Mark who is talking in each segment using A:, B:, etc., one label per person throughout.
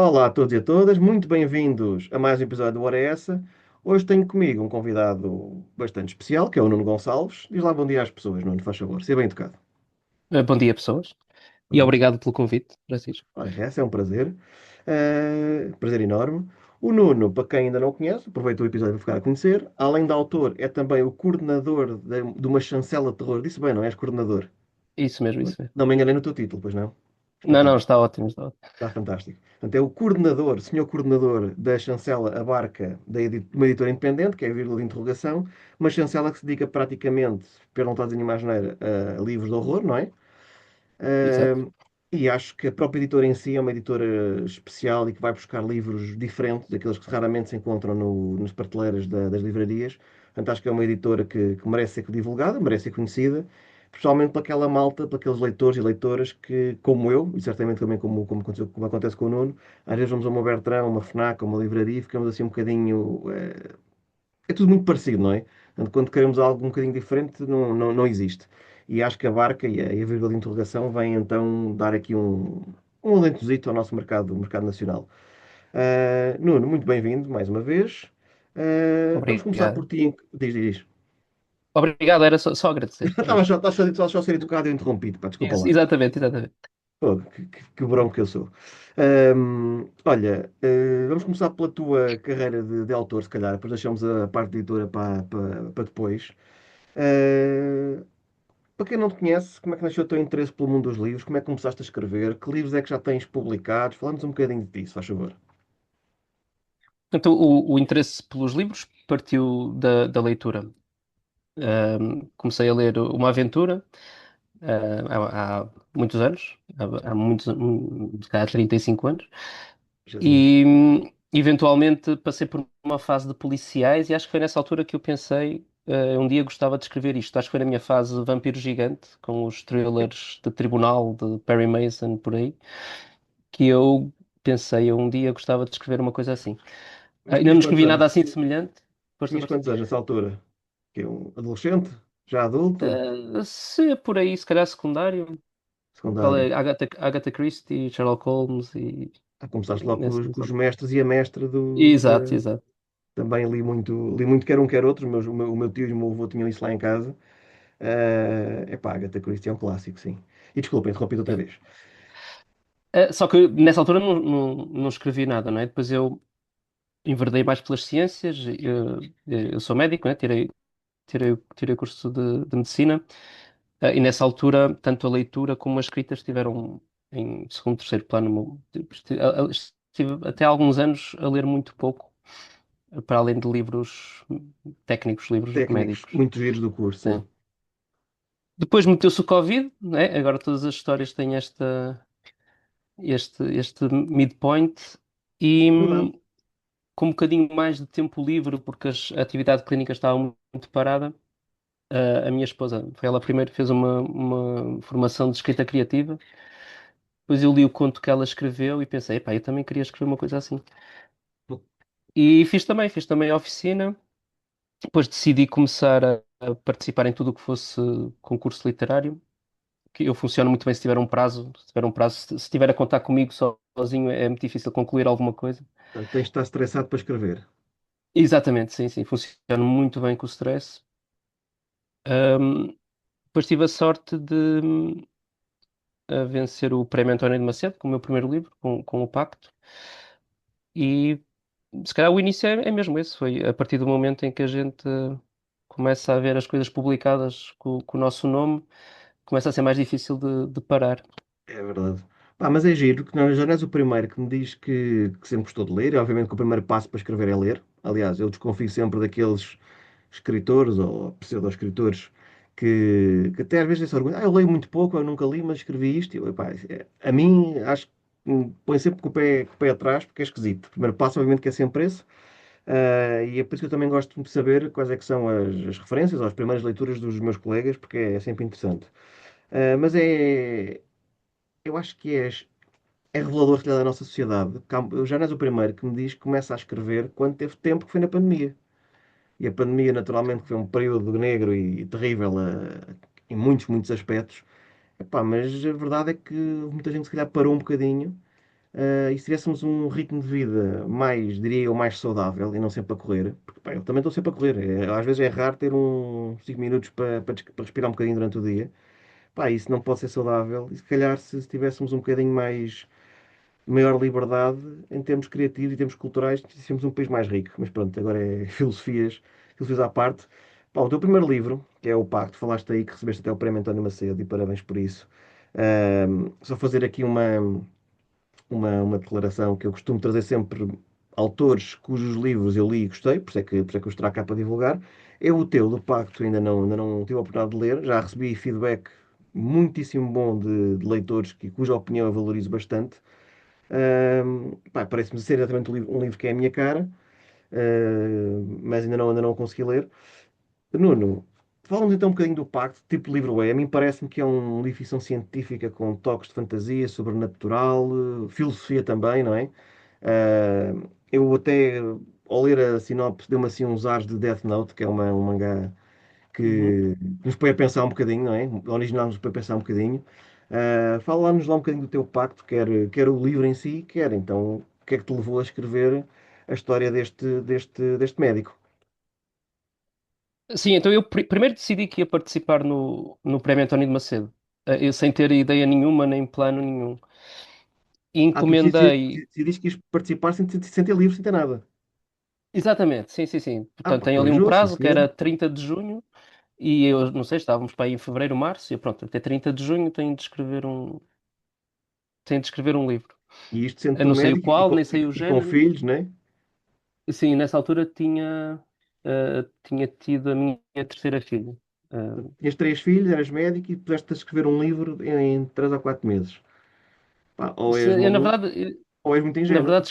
A: Olá a todos e a todas, muito bem-vindos a mais um episódio do Hora é Essa. Hoje tenho comigo um convidado bastante especial, que é o Nuno Gonçalves. Diz lá bom dia às pessoas, Nuno, faz favor, seja bem educado.
B: Bom dia, pessoas, e
A: Pronto.
B: obrigado pelo convite, Francisco.
A: Ora, essa é um prazer, prazer enorme. O Nuno, para quem ainda não o conhece, aproveita o episódio para ficar a conhecer. Além de autor, é também o coordenador de uma chancela de terror. Disse bem, não és coordenador?
B: Isso mesmo, isso mesmo.
A: Não me enganei no teu título, pois não?
B: Não, não,
A: Espetáculo.
B: está ótimo, está ótimo.
A: Está fantástico. Portanto, é o coordenador, senhor coordenador da chancela Abarca, de uma editora independente, que é a vírgula de interrogação, uma chancela que se dedica praticamente, para não estar a dizer nenhuma asneira, a livros de horror, não é?
B: Exato.
A: Ahm, e acho que a própria editora em si é uma editora especial e que vai buscar livros diferentes daqueles que raramente se encontram nas prateleiras das livrarias. Portanto, acho que é uma editora que merece ser divulgada, merece ser conhecida, principalmente para aquela malta, para aqueles leitores e leitoras que, como eu, e certamente também como acontece com o Nuno, às vezes vamos a uma Bertrand, uma Fnac, uma livraria e ficamos assim um bocadinho. É tudo muito parecido, não é? Portanto, quando queremos algo um bocadinho diferente, não existe. E acho que a barca e a vírgula de interrogação vêm então dar aqui um alentozito ao nosso mercado nacional. Nuno, muito bem-vindo mais uma vez. Vamos começar por
B: Obrigado.
A: ti. Diz.
B: Obrigado, era só agradecer.
A: Estava
B: Era.
A: só a ser educado e eu interrompido. Pá, desculpa lá.
B: Exatamente, exatamente.
A: Pô, que bronco que eu sou. Olha, vamos começar pela tua carreira de autor, se calhar, depois deixamos a parte de editora para depois. Uh, Para quem não te conhece, como é que nasceu o teu interesse pelo mundo dos livros? Como é que começaste a escrever? Que livros é que já tens publicados? Falamos um bocadinho disso, faz favor.
B: Então, o interesse pelos livros partiu da leitura. Comecei a ler uma aventura, há muitos anos, há muitos, se calhar 35 anos,
A: Jesus.
B: e eventualmente passei por uma fase de policiais e acho que foi nessa altura que eu pensei, um dia gostava de escrever isto. Acho que foi na minha fase Vampiro Gigante, com os thrillers de Tribunal, de Perry Mason, por aí, que eu pensei, eu um dia gostava de escrever uma coisa assim.
A: Mas
B: Ainda
A: tinhas
B: não
A: quantos
B: escrevi
A: anos?
B: nada assim semelhante. Força,
A: Tinhas
B: força.
A: quantos anos nessa altura? Que é um adolescente? Já adulto?
B: Se é por aí, se calhar secundário, qual
A: Secundário?
B: é? Agatha Christie, Sherlock Holmes e...
A: Começaste logo com os,
B: nessa
A: com os
B: altura.
A: mestres e a mestra
B: Exato, exato.
A: também li muito quer um quer outro, mas o meu tio e o meu avô tinham isso lá em casa. Epá, Agatha Christie é um clássico, sim. E desculpa, interrompi outra vez.
B: Só que nessa altura não escrevi nada, não é? Depois eu enverdei mais pelas ciências. Eu sou médico, né? Tirei o curso de medicina. E nessa altura, tanto a leitura como a escrita estiveram em segundo, terceiro plano. Estive até há alguns anos a ler muito pouco, para além de livros técnicos, livros
A: Técnicos,
B: médicos.
A: muito giros do curso,
B: Sim.
A: sim.
B: Depois meteu-se o Covid, né? Agora todas as histórias têm este midpoint. E
A: Verdade.
B: com um bocadinho mais de tempo livre, porque a atividade clínica estava muito parada, a minha esposa foi ela primeiro, fez uma formação de escrita criativa. Depois eu li o conto que ela escreveu e pensei, epá, eu também queria escrever uma coisa assim. E fiz também a oficina. Depois decidi começar a participar em tudo o que fosse concurso literário, que eu funciono muito bem se tiver um prazo. Se estiver a contar comigo sozinho, é muito difícil concluir alguma coisa.
A: Portanto, tens de estar estressado para escrever.
B: Exatamente, sim, sim, funciono muito bem com o stress. Ahm, Depois tive a sorte de vencer o Prémio António de Macedo com o meu primeiro livro, com o Pacto. E se calhar o início é mesmo esse. Foi a partir do momento em que a gente começa a ver as coisas publicadas com o nosso nome, começa a ser mais difícil de parar.
A: É verdade. Pá, mas é giro que já não és o primeiro que me diz que sempre gostou de ler. E obviamente que o primeiro passo para escrever é ler. Aliás, eu desconfio sempre daqueles escritores ou pseudo-escritores que até às vezes esse argumento, eu leio muito pouco, eu nunca li, mas escrevi isto. Eu, epá, a mim, acho que me põe sempre com o pé atrás, porque é esquisito. O primeiro passo, obviamente, que é sempre esse. E é por isso que eu também gosto de saber quais é que são as referências ou as primeiras leituras dos meus colegas, porque é sempre interessante. Mas eu acho que é revelador, se calhar, da nossa sociedade. O já não és o primeiro que me diz que começa a escrever quando teve tempo, que foi na pandemia. E a pandemia, naturalmente, que foi um período negro e terrível em muitos aspectos. Epá, mas a verdade é que muita gente, se calhar, parou um bocadinho. e se tivéssemos um ritmo de vida mais, diria eu, mais saudável e não sempre a correr, porque pá, eu também estou sempre a correr, às vezes é raro ter uns 5 minutos para respirar um bocadinho durante o dia, pá, isso não pode ser saudável, e se calhar se tivéssemos um bocadinho mais, maior liberdade em termos criativos e termos culturais, seríamos um país mais rico, mas pronto, agora é filosofias à parte. Pá, o teu primeiro livro, que é O Pacto, falaste aí que recebeste até o Prémio António Macedo, e parabéns por isso. Só fazer aqui uma declaração que eu costumo trazer sempre autores cujos livros eu li e gostei, por isso é que os trago cá para divulgar. Eu, o teu, do Pacto, ainda não tive a oportunidade de ler, já recebi feedback muitíssimo bom de leitores cuja opinião eu valorizo bastante. Pá, parece-me ser exatamente um livro que é a minha cara, mas ainda não o consegui ler. Nuno, fala-nos então um bocadinho do Pacto, que tipo de livro é. A mim parece-me que é um livro de ficção científica com toques de fantasia, sobrenatural, filosofia também, não é? Eu até, ao ler a sinopse, deu-me assim uns ares de Death Note, que é um mangá
B: Uhum.
A: que nos põe a pensar um bocadinho, não é? O original nos põe a pensar um bocadinho. Fala-nos lá um bocadinho do teu pacto, quer o livro em si, quer então o que é que te levou a escrever a história deste médico.
B: Sim, então eu primeiro decidi que ia participar no Prémio António de Macedo, eu sem ter ideia nenhuma, nem plano nenhum. E
A: Tu
B: encomendei.
A: decidiste que ias participar sem ter livro, sem ter nada.
B: Exatamente, sim, sim, sim. Portanto,
A: Pá,
B: tem ali um
A: corajoso, sim
B: prazo que era
A: senhor.
B: 30 de junho e eu não sei, estávamos para aí em fevereiro, março, e pronto, até 30 de junho tenho de escrever um livro.
A: E isto sendo
B: Eu
A: tu
B: não sei o
A: médico e
B: qual,
A: com,
B: nem sei o
A: e com
B: género.
A: filhos, né?
B: Sim, nessa altura tinha tido a minha terceira filha. Ah,
A: Tinhas 3 filhos, eras médico e pudeste escrever um livro em 3 ou 4 meses. Pá, ou és
B: eu,
A: maluco ou és muito
B: na
A: ingênuo.
B: verdade,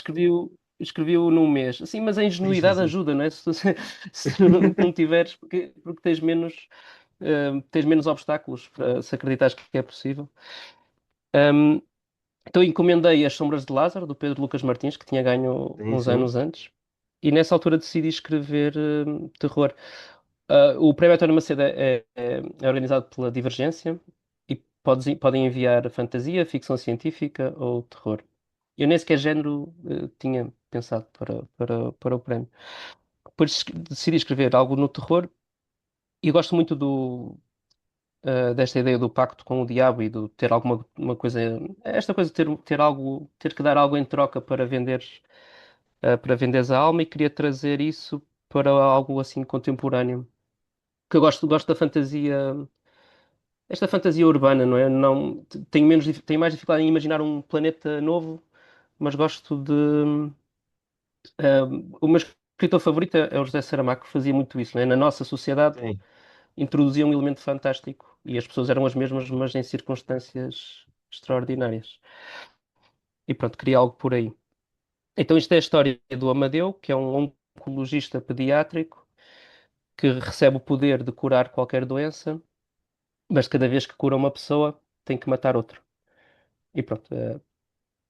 B: escrevi-o num mês. Sim, mas a
A: Sim, sim,
B: ingenuidade
A: sim.
B: ajuda, não é? Se não tiveres, porque tens menos obstáculos para se acreditares que é possível. Ahm, então encomendei As Sombras de Lázaro, do Pedro Lucas Martins, que tinha ganho
A: Sim,
B: uns
A: sim.
B: anos antes, e nessa altura decidi escrever terror. O Prémio António Macedo é organizado pela Divergência e podem enviar fantasia, ficção científica ou terror. Eu nem sequer género tinha pensado para o prémio. Depois decidi escrever algo no terror e gosto muito desta ideia do pacto com o diabo e de ter alguma uma coisa. Esta coisa de ter algo, ter que dar algo em troca para venderes a alma, e queria trazer isso para algo assim contemporâneo. Que eu gosto da fantasia, esta fantasia urbana, não é? Não, tenho mais dificuldade em imaginar um planeta novo, mas gosto de. O meu escritor favorito é o José Saramago, que fazia muito isso, não é? Na nossa sociedade
A: Sim.
B: introduzia um elemento fantástico e as pessoas eram as mesmas, mas em circunstâncias extraordinárias. E pronto, queria algo por aí. Então, isto é a história do Amadeu, que é um oncologista pediátrico que recebe o poder de curar qualquer doença, mas cada vez que cura uma pessoa, tem que matar outra. E pronto,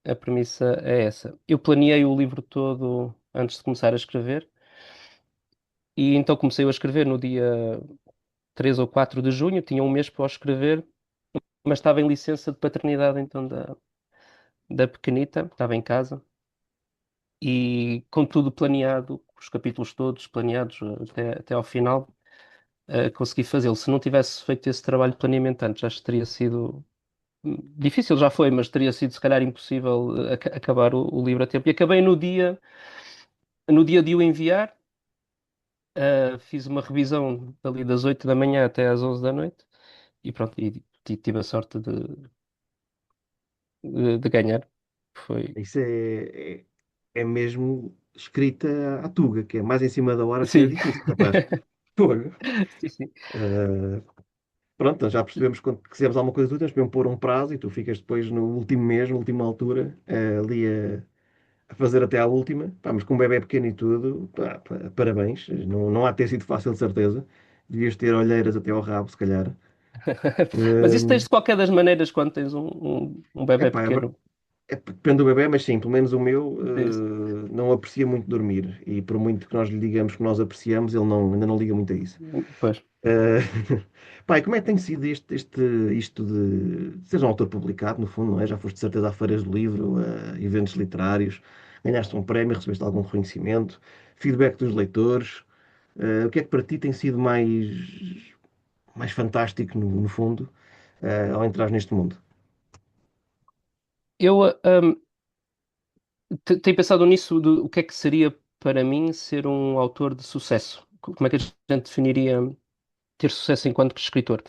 B: a premissa é essa. Eu planeei o livro todo antes de começar a escrever, e então comecei a escrever no dia 3 ou 4 de junho, tinha um mês para o escrever, mas estava em licença de paternidade então da pequenita, estava em casa, e com tudo planeado, os capítulos todos planeados até ao final, consegui fazê-lo. Se não tivesse feito esse trabalho de planeamento antes, acho que teria sido difícil, já foi, mas teria sido se calhar impossível acabar o livro a tempo. E acabei no dia de o enviar, fiz uma revisão ali das 8 da manhã até às 11 da noite e pronto, e tive a sorte de ganhar. Foi.
A: Isso é mesmo escrita à tuga, que é mais em cima da hora que já é
B: Sim,
A: difícil, rapaz. Fogo.
B: sim, sim.
A: Ah, Pronto, então já percebemos que quando quisermos alguma coisa, tu tens mesmo pôr um prazo e tu ficas depois no último mês, na última altura, ali a fazer até à última. Pá, mas com um bebé pequeno e tudo, parabéns. Não há de ter sido fácil, de certeza. Devias ter olheiras até ao rabo, se calhar.
B: Mas isso tens
A: Hum,
B: de qualquer das maneiras quando tens um bebé
A: epá,
B: pequeno.
A: depende do bebé, mas sim, pelo menos o meu
B: Isso.
A: não aprecia muito dormir. E por muito que nós lhe digamos que nós apreciamos, ele ainda não liga muito a isso.
B: Pois.
A: Eh, pá, e como é que tem sido isto de seres um autor publicado, no fundo, não é? Já foste de certeza a feiras do livro, a eventos literários, ganhaste um prémio, recebeste algum reconhecimento, feedback dos leitores. O que é que para ti tem sido mais fantástico, no fundo, ao entrar neste mundo?
B: Eu tenho pensado nisso, de o que é que seria para mim ser um autor de sucesso. Como é que a gente definiria ter sucesso enquanto escritor?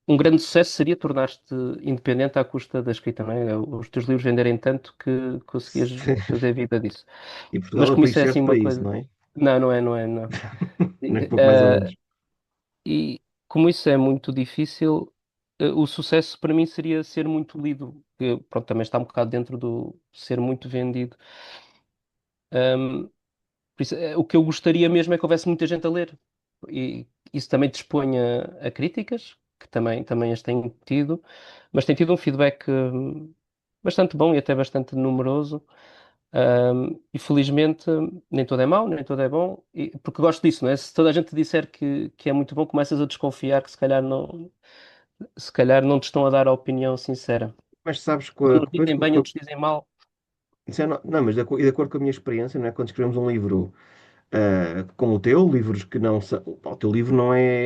B: Um grande sucesso seria tornar-te independente à custa da escrita, não é? Os teus livros venderem tanto que conseguias fazer vida disso.
A: E Portugal
B: Mas
A: é o
B: como
A: país
B: isso é assim
A: certo para
B: uma
A: isso,
B: coisa.
A: não é?
B: Não, não é, não é, não.
A: Nem
B: E,
A: pouco mais ou menos.
B: e como isso é muito difícil, o sucesso para mim seria ser muito lido, que pronto, também está um bocado dentro do ser muito vendido. Um, por isso, o que eu gostaria mesmo é que houvesse muita gente a ler. E isso também dispõe a críticas, que também as têm tido, mas tem tido um feedback bastante bom e até bastante numeroso. E felizmente nem todo é mau, nem todo é bom, porque gosto disso, não é? Se toda a gente disser que é muito bom, começas a desconfiar que se calhar não te estão a dar a opinião sincera.
A: Mas sabes,
B: Uns dizem bem, outros dizem mal.
A: isso não, mas e de acordo com a minha experiência, não é? Quando escrevemos um livro como o teu, livros que não são. O teu livro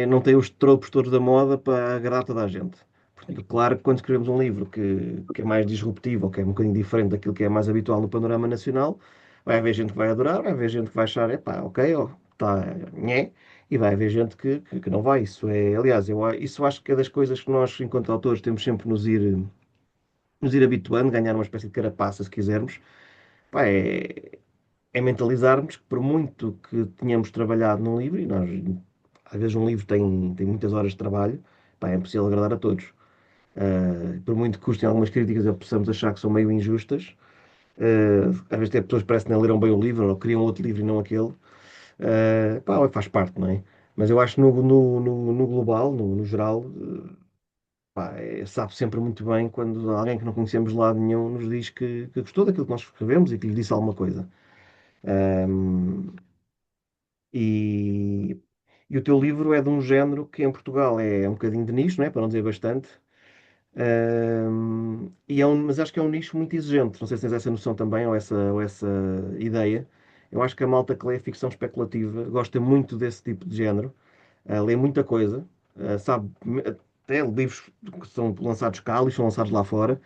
A: não tem os tropos todos da moda para agradar toda a gente. Portanto, claro que quando escrevemos um livro que é mais disruptivo, ou que é um bocadinho diferente daquilo que é mais habitual no panorama nacional, vai haver gente que vai adorar, vai haver gente que vai achar, epá, ok, ó, tá, nhé, e vai haver gente que não vai. Isso é, aliás, isso acho que é das coisas que nós, enquanto autores, temos sempre nos ir habituando, ganhar uma espécie de carapaça, se quisermos. Pá, é mentalizarmos que por muito que tenhamos trabalhado num livro, e nós, às vezes um livro tem muitas horas de trabalho, pá, é impossível agradar a todos. Por muito que custem algumas críticas e possamos achar que são meio injustas, às vezes até pessoas que parecem que não leram bem o livro ou queriam outro livro e não aquele. Pá, faz parte, não é? Mas eu acho que no global, no geral, pá, sabe sempre muito bem quando alguém que não conhecemos de lado nenhum nos diz que gostou daquilo que nós escrevemos e que lhe disse alguma coisa. Um, e, e o teu livro é de um género que em Portugal é um bocadinho de nicho, não é? Para não dizer bastante. Mas acho que é um nicho muito exigente. Não sei se tens essa noção também ou essa ideia. Eu acho que a malta que lê ficção especulativa gosta muito desse tipo de género, lê muita coisa, sabe, até livros que são lançados cá, e são lançados lá fora,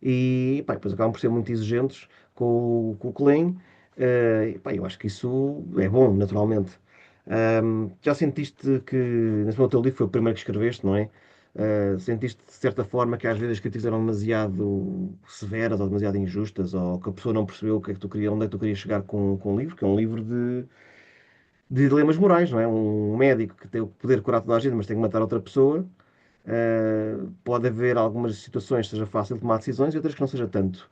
A: e pá, depois acabam por ser muito exigentes com o que leem. E, pá, eu acho que isso é bom, naturalmente. Já sentiste que, nesse meu teu livro, foi o primeiro que escreveste, não é? Sentiste de certa forma que às vezes as críticas eram demasiado severas ou demasiado injustas, ou que a pessoa não percebeu o que é que tu querias, onde é que tu querias chegar com o livro, que é um livro de dilemas morais, não é? Um médico que tem o poder de curar toda a gente, mas tem que matar outra pessoa. Pode haver algumas situações que seja fácil tomar decisões e outras que não seja tanto.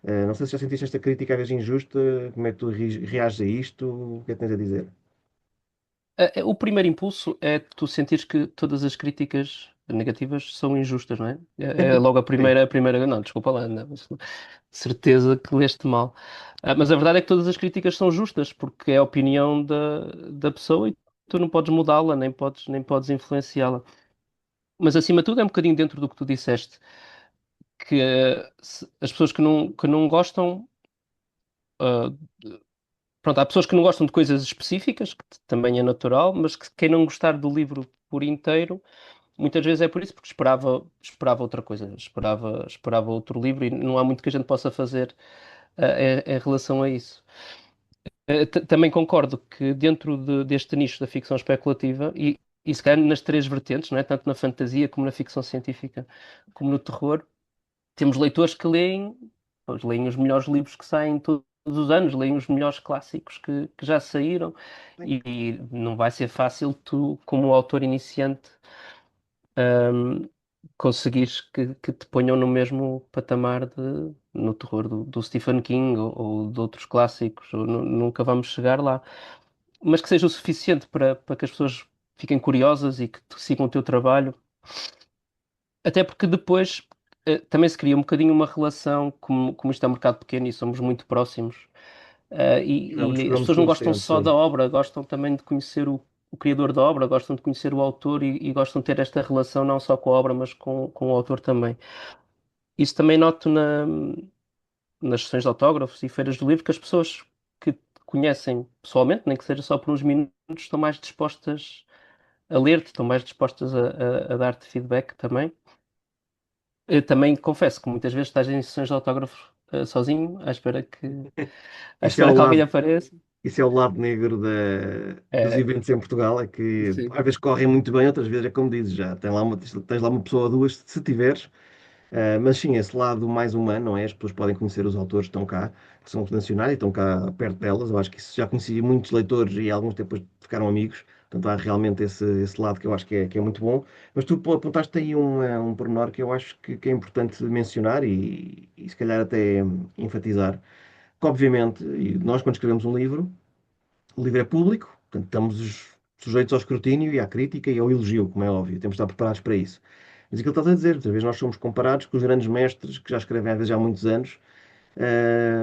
A: Não sei se já sentiste esta crítica às vezes injusta, como é que tu reages a isto, o que é que tens a dizer?
B: O primeiro impulso é tu sentires que todas as críticas negativas são injustas, não é? É logo a
A: Sim,
B: primeira, a primeira. Não, desculpa lá, não, certeza que leste mal. Mas a verdade é que todas as críticas são justas, porque é a opinião da pessoa e tu não podes mudá-la, nem podes influenciá-la. Mas acima de tudo é um bocadinho dentro do que tu disseste, que as pessoas que não gostam. ah, Pronto, há pessoas que não gostam de coisas específicas, que também é natural, mas que quem não gostar do livro por inteiro, muitas vezes é por isso, porque esperava outra coisa, esperava outro livro e não há muito que a gente possa fazer em relação a isso. Também concordo que dentro deste nicho da ficção especulativa, e se calhar nas três vertentes, não é? Tanto na fantasia como na ficção científica, como no terror, temos leitores que leem, pois, leem os melhores livros que saem todos os anos, leem os melhores clássicos que já saíram,
A: sim.
B: e não vai ser fácil tu, como autor iniciante, ahm, conseguires que te ponham no mesmo patamar no terror do Stephen King ou de outros clássicos, nunca vamos chegar lá. Mas que seja o suficiente para que as pessoas fiquem curiosas e que sigam o teu trabalho. Até porque depois também se cria um bocadinho uma relação, como isto é um mercado pequeno e somos muito próximos,
A: Acabamos
B: e
A: por
B: as
A: nos
B: pessoas não gostam
A: conhecendo,
B: só
A: sim.
B: da obra, gostam também de conhecer o criador da obra, gostam de conhecer o autor e gostam de ter esta relação não só com a obra, mas com o autor também. Isso também noto nas sessões de autógrafos e feiras do livro que as pessoas que te conhecem pessoalmente, nem que seja só por uns minutos, estão mais dispostas a ler-te, estão mais dispostas a dar-te feedback também. Eu também confesso que muitas vezes estás em sessões de autógrafos sozinho, à
A: Isso é
B: espera
A: o
B: que alguém
A: lado,
B: apareça.
A: isso é o lado negro dos
B: É,
A: eventos em Portugal, é que
B: sim.
A: às vezes correm muito bem, outras vezes é como dizes, já tens lá uma pessoa ou duas, se tiveres. Mas sim, esse lado mais humano, não é? As pessoas podem conhecer os autores que estão cá, que são nacionais e estão cá perto delas. Eu acho que isso já conheci muitos leitores e alguns depois ficaram amigos. Portanto, há realmente esse lado que eu acho que é muito bom. Mas tu apontaste aí um pormenor que eu acho que é importante mencionar e se calhar até enfatizar. Que obviamente, e nós quando escrevemos um livro, o livro é público, portanto estamos sujeitos ao escrutínio e à crítica e ao elogio, como é óbvio. Temos de estar preparados para isso. Mas aquilo que estás a dizer, muitas vezes nós somos comparados com os grandes mestres que já escrevem às vezes há muitos anos. ah,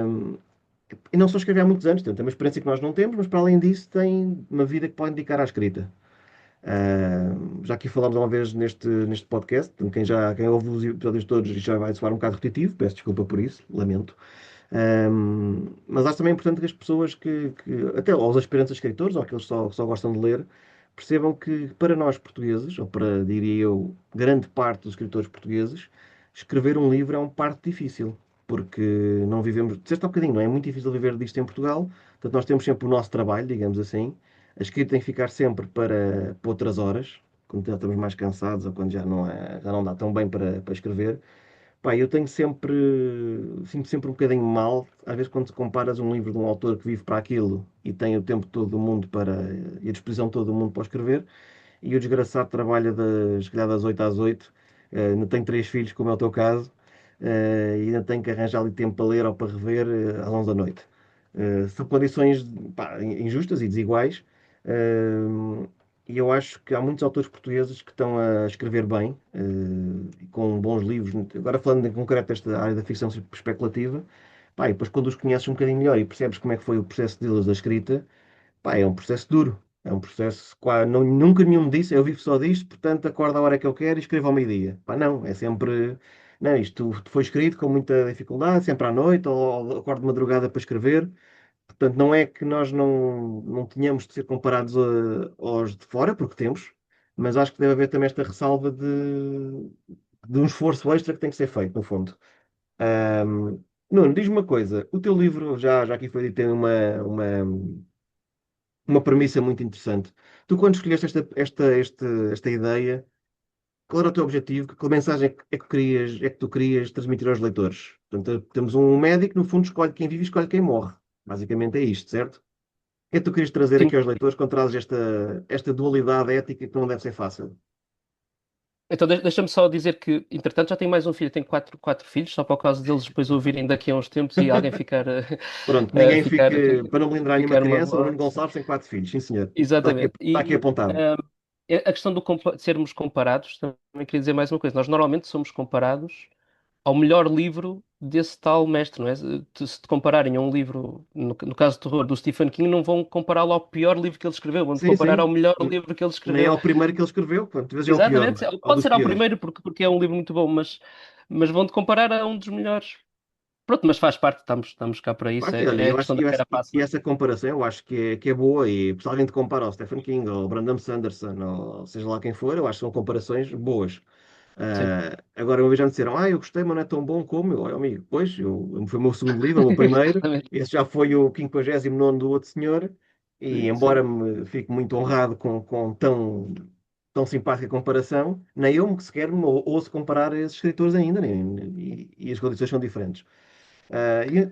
A: e não só escrevem há muitos anos, têm uma experiência que nós não temos, mas para além disso têm uma vida que pode dedicar à escrita. Já aqui falámos uma vez neste podcast, portanto, quem ouve os episódios todos já vai soar um bocado repetitivo, peço desculpa por isso, lamento. Mas acho também importante que as pessoas até aos aspirantes a escritores, ou aqueles que só gostam de ler, percebam que para nós portugueses, ou para, diria eu, grande parte dos escritores portugueses, escrever um livro é um parte difícil, porque não vivemos, disseste há bocadinho, não é? É muito difícil viver disto em Portugal, portanto nós temos sempre o nosso trabalho, digamos assim, a escrita tem que ficar sempre para outras horas, quando já estamos mais cansados ou quando já não dá tão bem para escrever. Pá, eu tenho sempre, sinto sempre um bocadinho mal, às vezes quando te comparas um livro de um autor que vive para aquilo e tem o tempo todo do mundo e a disposição todo do mundo para escrever, e o desgraçado trabalha se calhar das 8 às 8, ainda tenho três filhos, como é o teu caso, e ainda tenho que arranjar ali tempo para ler ou para rever às 11 da noite. São condições, pá, injustas e desiguais, e eu acho que há muitos autores portugueses que estão a escrever bem, e com bons livros. Agora falando em concreto desta área da ficção especulativa, pá, e depois quando os conheces um bocadinho melhor e percebes como é que foi o processo deles da escrita, pá, é um processo duro. É um processo, nunca nenhum me disse, eu vivo só disto, portanto acordo a hora que eu quero e escrevo ao meio-dia. Pá, não, é sempre, não, isto foi escrito com muita dificuldade, sempre à noite, ou acordo de madrugada para escrever. Portanto, não é que nós não tenhamos de ser comparados aos de fora, porque temos, mas acho que deve haver também esta ressalva de um esforço extra que tem que ser feito, no fundo. Ahm, Nuno, diz-me uma coisa, o teu livro, já aqui foi dito, tem uma premissa muito interessante. Tu, quando escolheste esta ideia, qual era o teu objetivo? Que mensagem é que tu querias transmitir aos leitores? Portanto, temos um médico, no fundo, escolhe quem vive e escolhe quem morre. Basicamente é isto, certo? O que é que tu querias trazer
B: Sim.
A: aqui aos leitores quando trazes esta dualidade ética que não deve ser fácil?
B: Então deixa-me só dizer que, entretanto, já tenho mais um filho, tenho quatro filhos, só para o caso deles depois ouvirem daqui a uns tempos e alguém ficar,
A: Pronto, ninguém
B: ficar,
A: fique, para não melindrar nenhuma
B: ficar
A: criança, o
B: magoado.
A: Nuno Gonçalves tem quatro filhos, sim senhor.
B: Exatamente.
A: Está aqui
B: E
A: apontado.
B: a questão de sermos comparados, também queria dizer mais uma coisa. Nós normalmente somos comparados ao melhor livro desse tal mestre, não é? Se te compararem a um livro, no caso de terror, do Stephen King, não vão compará-lo ao pior livro que ele escreveu, vão
A: Sim,
B: comparar ao
A: sim.
B: melhor livro que ele
A: Nem é
B: escreveu.
A: o primeiro que ele escreveu, quantas vezes é o pior,
B: Exatamente.
A: ou
B: Pode
A: dos
B: ser ao
A: piores.
B: primeiro, porque é um livro muito bom, mas vão-te comparar a um dos melhores. Pronto, mas faz parte, estamos cá para isso,
A: Claro que, olha,
B: é a questão da
A: e
B: carapaça.
A: essa comparação eu acho que é boa e se alguém te compara ao Stephen King ou ao Brandon Sanderson ou seja lá quem for, eu acho que são comparações boas.
B: Sim,
A: Agora uma vez já me disseram, eu gostei, mas não é tão bom como eu. Olha, amigo, pois, foi o meu segundo livro, o meu primeiro,
B: exatamente.
A: esse já foi o 59º do outro senhor e
B: Sim,
A: embora
B: sim.
A: me fique muito honrado com tão simpática comparação, nem eu sequer me ouço comparar a esses escritores ainda, e as condições são diferentes.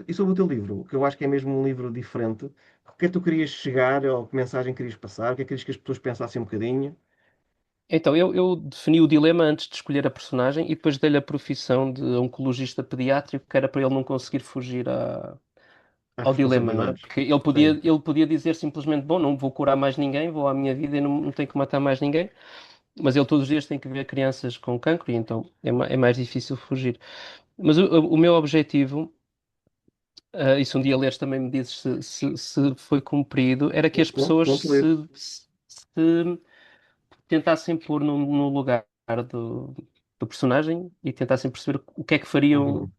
A: E sobre o teu livro, que eu acho que é mesmo um livro diferente, o que é que tu querias chegar, ou que mensagem querias passar, o que é que querias que as pessoas pensassem um bocadinho?
B: Então, eu defini o dilema antes de escolher a personagem e depois dei-lhe a profissão de oncologista pediátrico, que era para ele não conseguir fugir
A: Às
B: ao dilema, não é?
A: responsabilidades.
B: Porque ele podia,
A: Sim.
B: ele podia dizer simplesmente, bom, não vou curar mais ninguém, vou à minha vida e não tenho que matar mais ninguém, mas ele todos os dias tem que ver crianças com cancro e então é mais difícil fugir. Mas o meu objetivo, e se um dia leres também me dizes se foi cumprido, era que as pessoas
A: Conto ler.
B: se tentassem pôr no lugar do personagem e tentassem perceber o que é que fariam
A: Uhum.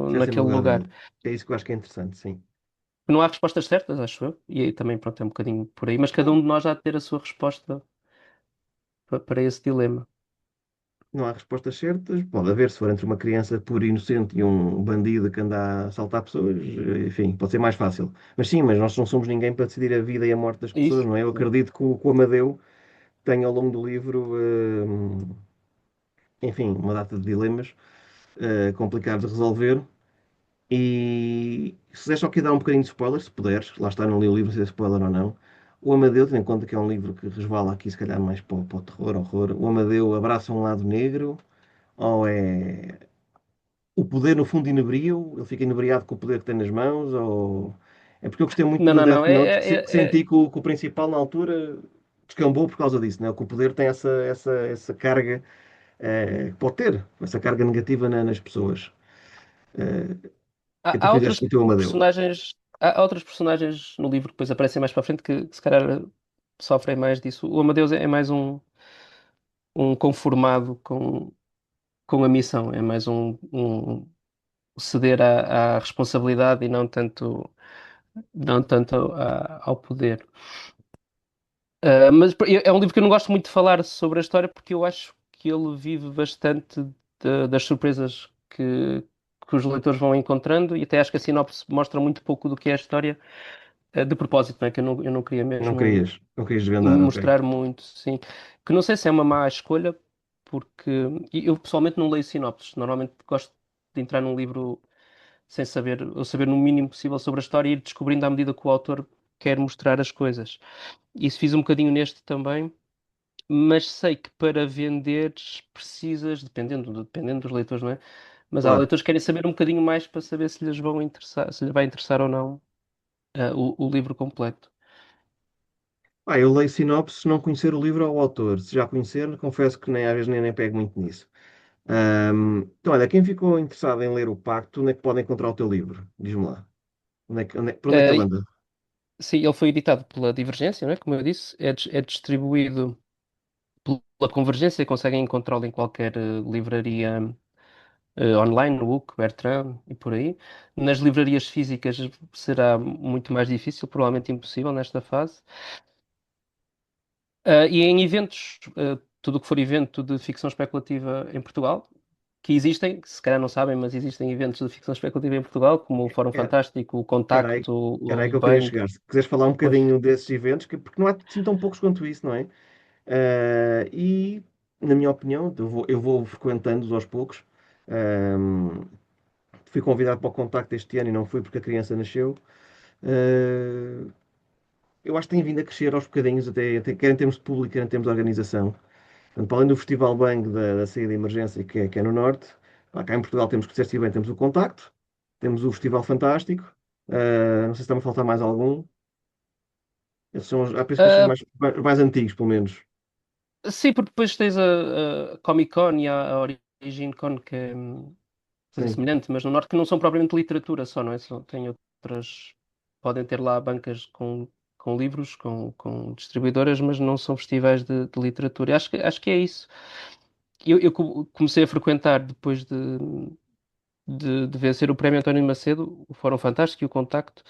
A: Fizessem no
B: naquele
A: lugar
B: lugar.
A: dele. É isso que eu acho que é interessante, sim.
B: Não há respostas certas, acho eu, e aí também, pronto, é um bocadinho por aí, mas cada
A: Não,
B: um de nós há de ter a sua resposta para esse dilema.
A: não há respostas certas. Pode haver, se for entre uma criança pura e inocente e um bandido que anda a assaltar pessoas, enfim, pode ser mais fácil. Mas sim, mas nós não somos ninguém para decidir a vida e a morte das pessoas,
B: Isso.
A: não é? Eu acredito que o Amadeu tem ao longo do livro, enfim, uma data de dilemas complicados de resolver. E se quiser só aqui dar um bocadinho de spoiler, se puderes, lá está, não li o livro, se é spoiler ou não. O Amadeu, tendo em conta que é um livro que resvala aqui, se calhar, mais para o terror, horror. O Amadeu abraça um lado negro, ou é o poder, no fundo, inebria-o, ele fica inebriado com o poder que tem nas mãos, ou. É porque eu gostei muito
B: Não,
A: de
B: não,
A: Death
B: não.
A: Note, que senti
B: É-
A: que o principal, na altura, descambou por causa disso, né? Que o poder tem essa carga, que pode ter, essa carga negativa nas pessoas. E tu
B: há
A: fizeste
B: outras
A: o teu Amadeu.
B: personagens. Há outras personagens no livro que depois aparecem mais para a frente que se calhar sofrem mais disso. O Amadeus é mais um conformado com a missão, é mais um ceder à responsabilidade e não tanto ao poder. Mas é um livro que eu não gosto muito de falar sobre a história porque eu acho que ele vive bastante das surpresas que os leitores vão encontrando e até acho que a sinopse mostra muito pouco do que é a história, de propósito, não é? Que eu não queria mesmo
A: Não querias desvendar, ok.
B: mostrar muito, sim. Que não sei se é uma má escolha, porque eu pessoalmente não leio sinopses. Normalmente gosto de entrar num livro sem saber, ou saber no mínimo possível sobre a história e ir descobrindo à medida que o autor quer mostrar as coisas. Isso fiz um bocadinho neste também, mas sei que para venderes precisas, dependendo dos leitores, não é? Mas há
A: Claro.
B: leitores que querem saber um bocadinho mais para saber se lhes vão interessar, se lhes vai interessar ou não, o livro completo.
A: Eu leio sinopse se não conhecer o livro ou o autor. Se já conhecer, confesso que nem, às vezes nem pego muito nisso. Então, olha, quem ficou interessado em ler o Pacto, onde é que pode encontrar o teu livro? Diz-me lá. Por onde é que ele
B: Uh,
A: anda?
B: sim, ele foi editado pela Divergência, não é? Como eu disse, é distribuído pela Convergência, conseguem encontrá-lo em qualquer livraria online, no Book, Bertrand e por aí. Nas livrarias físicas será muito mais difícil, provavelmente impossível nesta fase. E em eventos, tudo o que for evento de ficção especulativa em Portugal, que existem, que se calhar não sabem, mas existem eventos de ficção especulativa em Portugal, como o Fórum
A: É,
B: Fantástico, o
A: era aí,
B: Contacto,
A: era aí
B: o
A: que eu queria
B: Bang.
A: chegar. Se quiseres falar um
B: Pois.
A: bocadinho desses eventos, porque não há assim tão poucos quanto isso, não é? E, na minha opinião, eu vou frequentando-os aos poucos. Ahm, Fui convidado para o contacto este ano e não fui porque a criança nasceu. Ah, eu acho que tem vindo a crescer aos bocadinhos, até quer em termos de público, quer em termos de organização. Portanto, para além do Festival Bang da saída de emergência, que é no Norte, cá em Portugal temos que dizer bem, temos o Contacto, temos o Festival Fantástico, não sei se está-me a faltar mais algum. Esses são, penso que estes são
B: Ah,
A: mais antigos, pelo menos.
B: sim, porque depois tens a Comic Con e a Origin Con, que é coisa
A: Sim.
B: semelhante, mas no Norte que não são propriamente literatura só, não é? Tem outras. Podem ter lá bancas com livros, com distribuidoras, mas não são festivais de literatura. Acho que é isso. Eu comecei a frequentar depois de vencer o Prémio António Macedo, o Fórum Fantástico e o Contacto.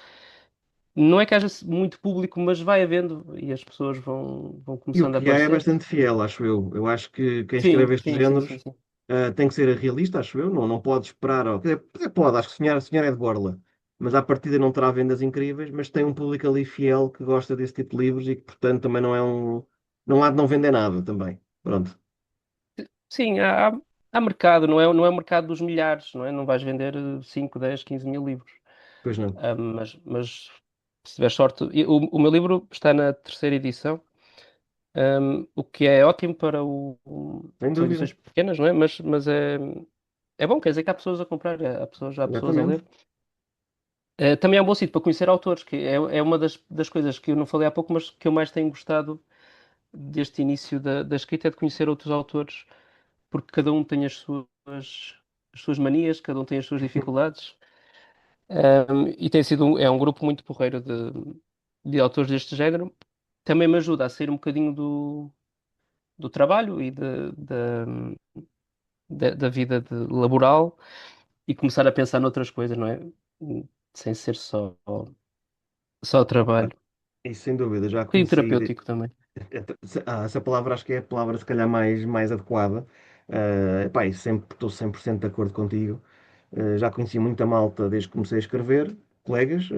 B: Não é que haja muito público, mas vai havendo e as pessoas vão
A: E o
B: começando a
A: que há é
B: aparecer.
A: bastante fiel, acho eu. Eu acho que quem
B: Sim,
A: escreve estes
B: sim, sim, sim,
A: géneros
B: sim.
A: tem que ser realista, acho eu. Não pode esperar. Quer dizer, até pode, acho que sonhar é de borla. Mas à partida não terá vendas incríveis, mas tem um público ali fiel que gosta desse tipo de livros e que, portanto, também não é um. Não há de não vender nada também. Pronto.
B: Sim, há mercado, não é o mercado dos milhares, não é? Não vais vender 5, 10, 15 mil livros.
A: Pois não.
B: Mas se tiver sorte. O meu livro está na terceira edição, o que é ótimo para
A: Sem
B: são
A: dúvida.
B: edições pequenas, não é? Mas é bom, quer dizer que há pessoas a comprar, há pessoas a
A: Exatamente.
B: ler. Também é um bom sítio para conhecer autores, que é uma das coisas que eu não falei há pouco, mas que eu mais tenho gostado deste início da escrita, é de conhecer outros autores, porque cada um tem as suas manias, cada um tem as suas dificuldades. E tem sido é um grupo muito porreiro de autores deste género. também me ajuda a sair um bocadinho do trabalho e da vida laboral e começar a pensar noutras coisas, não é? Sem ser só
A: Opa,
B: trabalho.
A: isso sem dúvida, já
B: Um bocadinho
A: conheci.
B: terapêutico também.
A: Essa palavra acho que é a palavra se calhar mais adequada. Pá, e sempre estou 100% de acordo contigo. Já conheci muita malta desde que comecei a escrever, colegas,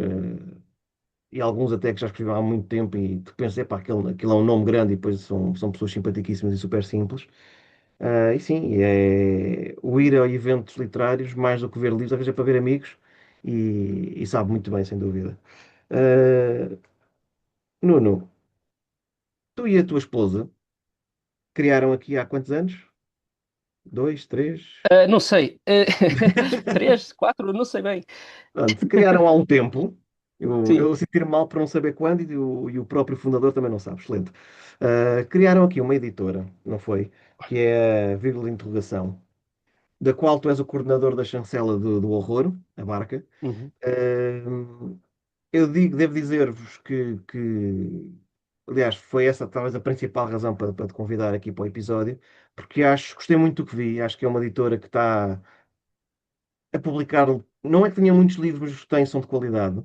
A: e alguns até que já escreviam há muito tempo e tu pensas, epá, aquilo é um nome grande e depois são pessoas simpaticíssimas e super simples. E sim, o ir a eventos literários, mais do que ver livros, às vezes é para ver amigos e sabe muito bem, sem dúvida. Uh, Nuno, tu e a tua esposa criaram aqui há quantos anos? Dois, três?
B: Não sei. 3, 4, não sei bem.
A: Pronto, criaram há um tempo. Eu,
B: Sim.
A: eu sentir-me mal por não saber quando e o próprio fundador também não sabe. Excelente. Criaram aqui uma editora, não foi? Que é a Vírgula de Interrogação, da qual tu és o coordenador da chancela do Horror, a Barca.
B: Uhum.
A: Uh, eu devo dizer-vos aliás, foi essa talvez a principal razão para te convidar aqui para o episódio, porque gostei muito do que vi. Acho que é uma editora que está a publicar. Não é que tenha muitos livros, mas os que tem são de qualidade.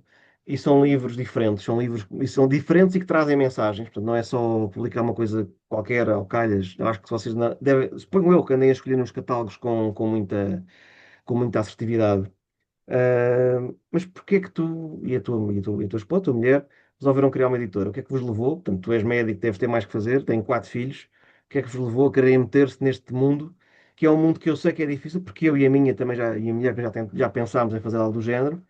A: E são livros diferentes, são livros e são diferentes e que trazem mensagens. Portanto, não é só publicar uma coisa qualquer ao calhas. Eu acho que vocês devem, suponho eu que andem a escolher nos catálogos com muita assertividade. Mas porquê é que tu e a tua esposa, a tua mulher, resolveram criar uma editora? O que é que vos levou? Portanto, tu és médico, deves ter mais que fazer, tem 4 filhos. O que é que vos levou a querer meter-se neste mundo, que é um mundo que eu sei que é difícil, porque eu e a minha também e a mulher já pensámos em fazer algo do género.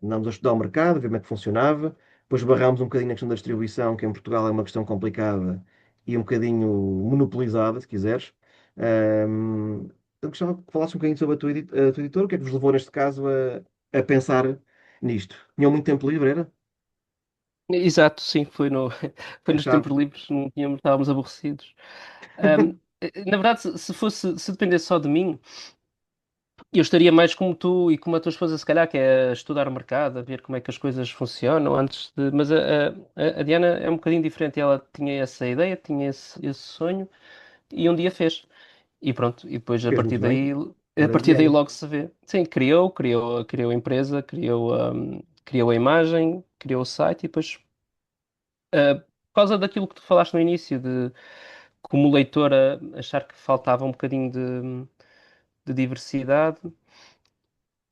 A: Andámos a estudar o mercado, ver como é que funcionava. Depois barrámos um bocadinho na questão da distribuição, que em Portugal é uma questão complicada e um bocadinho monopolizada, se quiseres. Eu gostava que falasses um bocadinho sobre a tua editora, o que é que vos levou, neste caso, a pensar nisto? Tinham muito tempo livre, era?
B: Exato, sim, foi, foi
A: A
B: nos
A: chave.
B: tempos livres, não tínhamos, estávamos aborrecidos. Na verdade, se dependesse só de mim, eu estaria mais como tu e como a tua esposa, se calhar, que é a estudar o mercado, a ver como é que as coisas funcionam antes de. Mas a Diana é um bocadinho diferente. Ela tinha essa ideia, tinha esse sonho e um dia fez. E pronto, e depois
A: Fez muito bem.
B: a
A: Grande
B: partir daí
A: Diana.
B: logo se vê. Sim, criou a empresa, criou a imagem, criou o site e depois, por causa daquilo que tu falaste no início, de como leitora achar que faltava um bocadinho de diversidade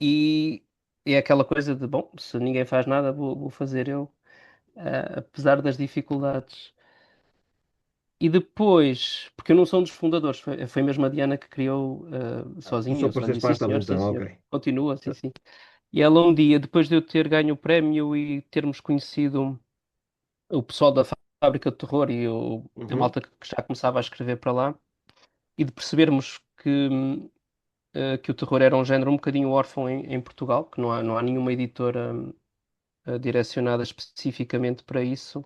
B: e é aquela coisa de, bom, se ninguém faz nada, vou fazer eu, apesar das dificuldades. E depois, porque eu não sou um dos fundadores, foi mesmo a Diana que criou
A: Tu
B: sozinha,
A: só
B: eu só lhe
A: apareceste
B: disse
A: mais tarde,
B: sim
A: então, ok.
B: senhor, continua, sim, sim. E ela um dia, depois de eu ter ganho o prémio e termos conhecido o pessoal da Fábrica de Terror e a
A: Uhum.
B: malta que já começava a escrever para lá, e de percebermos que o terror era um género um bocadinho órfão em Portugal, que não há nenhuma editora direcionada especificamente para isso,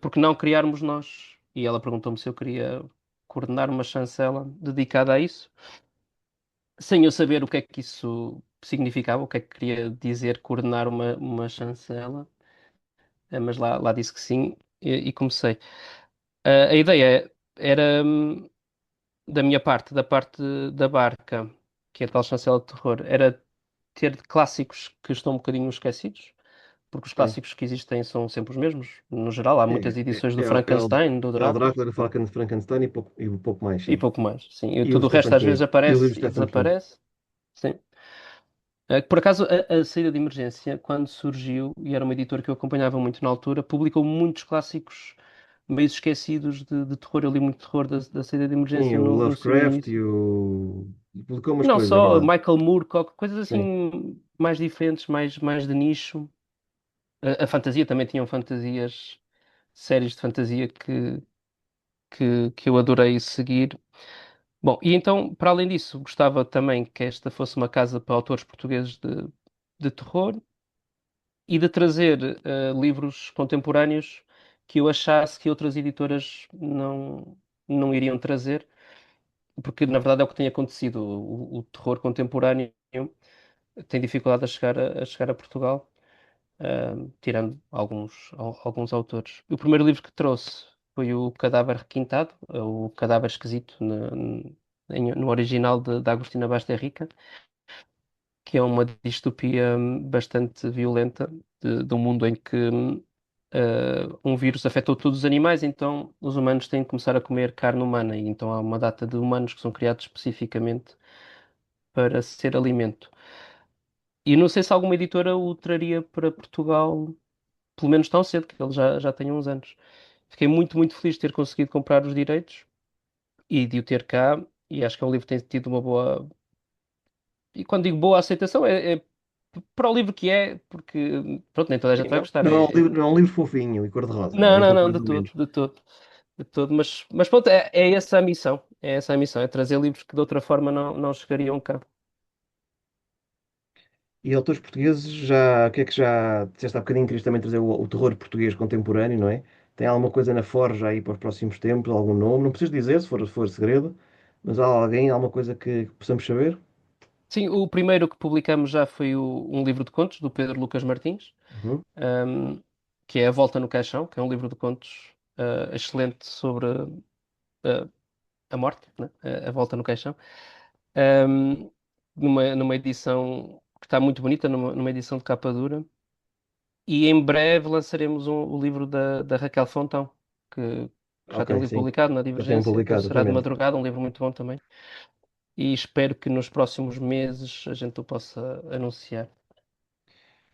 B: porque não criarmos nós? E ela perguntou-me se eu queria coordenar uma chancela dedicada a isso, sem eu saber o que é que isso significava, o que é que queria dizer coordenar uma chancela, mas lá disse que sim e comecei. A ideia era, da minha parte, da parte da barca, que é a tal chancela de terror, era ter clássicos que estão um bocadinho esquecidos, porque os
A: Sim.
B: clássicos que existem são sempre os mesmos. No geral, há muitas
A: É, é,
B: edições do
A: é, o, é o
B: Frankenstein, do
A: é o
B: Drácula,
A: Drácula, do Frankenstein e pouco mais,
B: e
A: sim.
B: pouco mais. Sim, e
A: E o
B: tudo o resto
A: Stephen
B: às vezes
A: King. E o livro
B: aparece
A: de
B: e
A: Stephen King.
B: desaparece. Sim. Por acaso, a saída de emergência, quando surgiu, e era uma editora que eu acompanhava muito na altura, publicou muitos clássicos meio esquecidos de terror. Eu li muito terror da saída de
A: Sim,
B: emergência
A: o
B: no seu
A: Lovecraft
B: início.
A: e publicou umas
B: Não
A: coisas, é
B: só
A: verdade.
B: Michael Moorcock, coisas
A: Sim.
B: assim mais diferentes, mais de nicho. A fantasia também tinham fantasias, séries de fantasia que eu adorei seguir. Bom, e então, para além disso, gostava também que esta fosse uma casa para autores portugueses de terror e de trazer livros contemporâneos que eu achasse que outras editoras não iriam trazer, porque na verdade é o que tem acontecido. O terror contemporâneo tem dificuldade a chegar a Portugal. tirando alguns autores. O primeiro livro que trouxe foi o Cadáver Requintado, o Cadáver Esquisito, no original da Agostina Basterrica, que é uma distopia bastante violenta de um mundo em que um vírus afetou todos os animais, então os humanos têm de começar a comer carne humana, e então há uma data de humanos que são criados especificamente para ser alimento. E não sei se alguma editora o traria para Portugal, pelo menos tão cedo, que ele já tem uns anos. Fiquei muito, muito feliz de ter conseguido comprar os direitos e de o ter cá, e acho que é um livro que tem tido uma boa. E quando digo boa aceitação, é para o livro que é, porque pronto, nem toda a gente
A: Sim,
B: vai
A: não,
B: gostar.
A: não é um livro, não é um livro fofinho e cor-de-rosa,
B: Não,
A: aí
B: não, não,
A: concordo
B: de
A: pelo
B: todo,
A: menos.
B: de todo, de todo. Mas pronto, é essa a missão. É essa a missão, é trazer livros que de outra forma não chegariam cá.
A: E autores portugueses, já, o que é que já disseste há bocadinho, querias também trazer o terror português contemporâneo, não é? Tem alguma coisa na forja aí para os próximos tempos, algum nome? Não precisas dizer, se for segredo, mas há alguém, alguma coisa que possamos saber?
B: Sim, o primeiro que publicamos já foi um livro de contos do Pedro Lucas Martins,
A: Uhum.
B: ahm, que é A Volta no Caixão, que é um livro de contos excelente sobre ah, a morte, né? A Volta no Caixão, Ahm, numa edição que está muito bonita, numa edição de capa dura. E em breve lançaremos o livro da Raquel Fontão, que já
A: Ok,
B: tem um livro
A: sim.
B: publicado na
A: Já tenho
B: Divergência, do
A: publicado,
B: Será de
A: exatamente.
B: Madrugada, um livro muito bom também. E espero que nos próximos meses a gente o possa anunciar.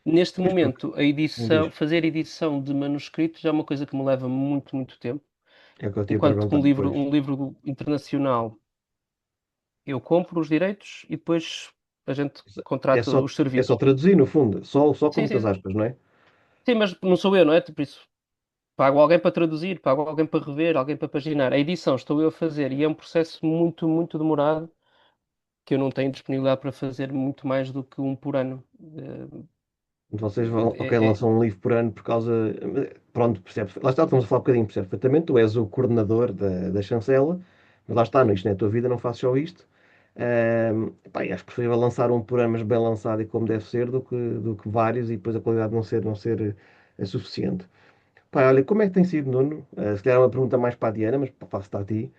B: Neste
A: Pois porque,
B: momento,
A: não diz,
B: fazer edição de manuscritos já é uma coisa que me leva muito, muito tempo.
A: é o que eu te ia
B: Enquanto que
A: perguntar depois.
B: um livro internacional, eu compro os direitos e depois a gente
A: É
B: contrata
A: só,
B: os
A: é só
B: serviços.
A: traduzir, no fundo, só com
B: Sim,
A: muitas
B: sim.
A: aspas, não é?
B: Sim, mas não sou eu, não é? Tipo isso. Pago alguém para traduzir, pago alguém para rever, alguém para paginar. A edição estou eu a fazer e é um processo muito, muito demorado que eu não tenho disponibilidade para fazer muito mais do que um por ano.
A: Vocês vão, ok,
B: É,
A: lançam um livro por ano por causa. Pronto, percebe. Lá está, estamos a falar um bocadinho, percebe perfeitamente. Tu és o coordenador da chancela, mas lá está, isto não é a tua vida, não faço só isto. Pá, e acho preferível lançar um por ano, mas bem lançado e como deve ser, do que vários e depois a qualidade não ser suficiente. Pá, olha, como é que tem sido, Nuno? Se calhar é uma pergunta mais para a Diana, mas faço-te a ti.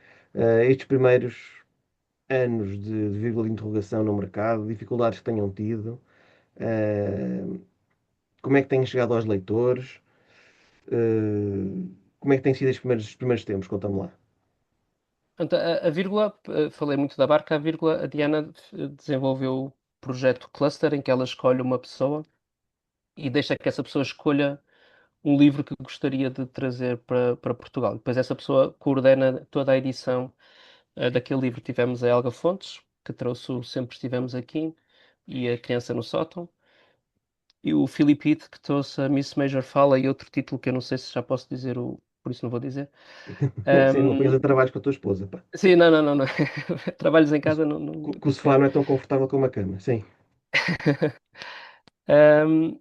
A: Estes primeiros anos de vírgula de interrogação no mercado, dificuldades que tenham tido. Uh, Como é que têm chegado aos leitores? Como é que têm sido os primeiros tempos? Conta-me lá.
B: portanto, a vírgula, falei muito da barca, a vírgula, a Diana desenvolveu o projeto Cluster, em que ela escolhe uma pessoa e deixa que essa pessoa escolha um livro que gostaria de trazer para Portugal. Depois essa pessoa coordena toda a edição daquele livro. Tivemos a Helga Fontes, que trouxe o Sempre Estivemos Aqui, e a Criança no Sótão. E o Filipe, que trouxe a Miss Major Fala e outro título que eu não sei se já posso dizer, por isso não vou dizer.
A: Sim, não ponhas
B: Ahm,
A: a trabalhos com a tua esposa, pá.
B: sim, não, não, não, não. Trabalhos em
A: Que o
B: casa
A: que o
B: não
A: sofá
B: quero.
A: não é tão confortável como a cama. Sim.
B: Ahm,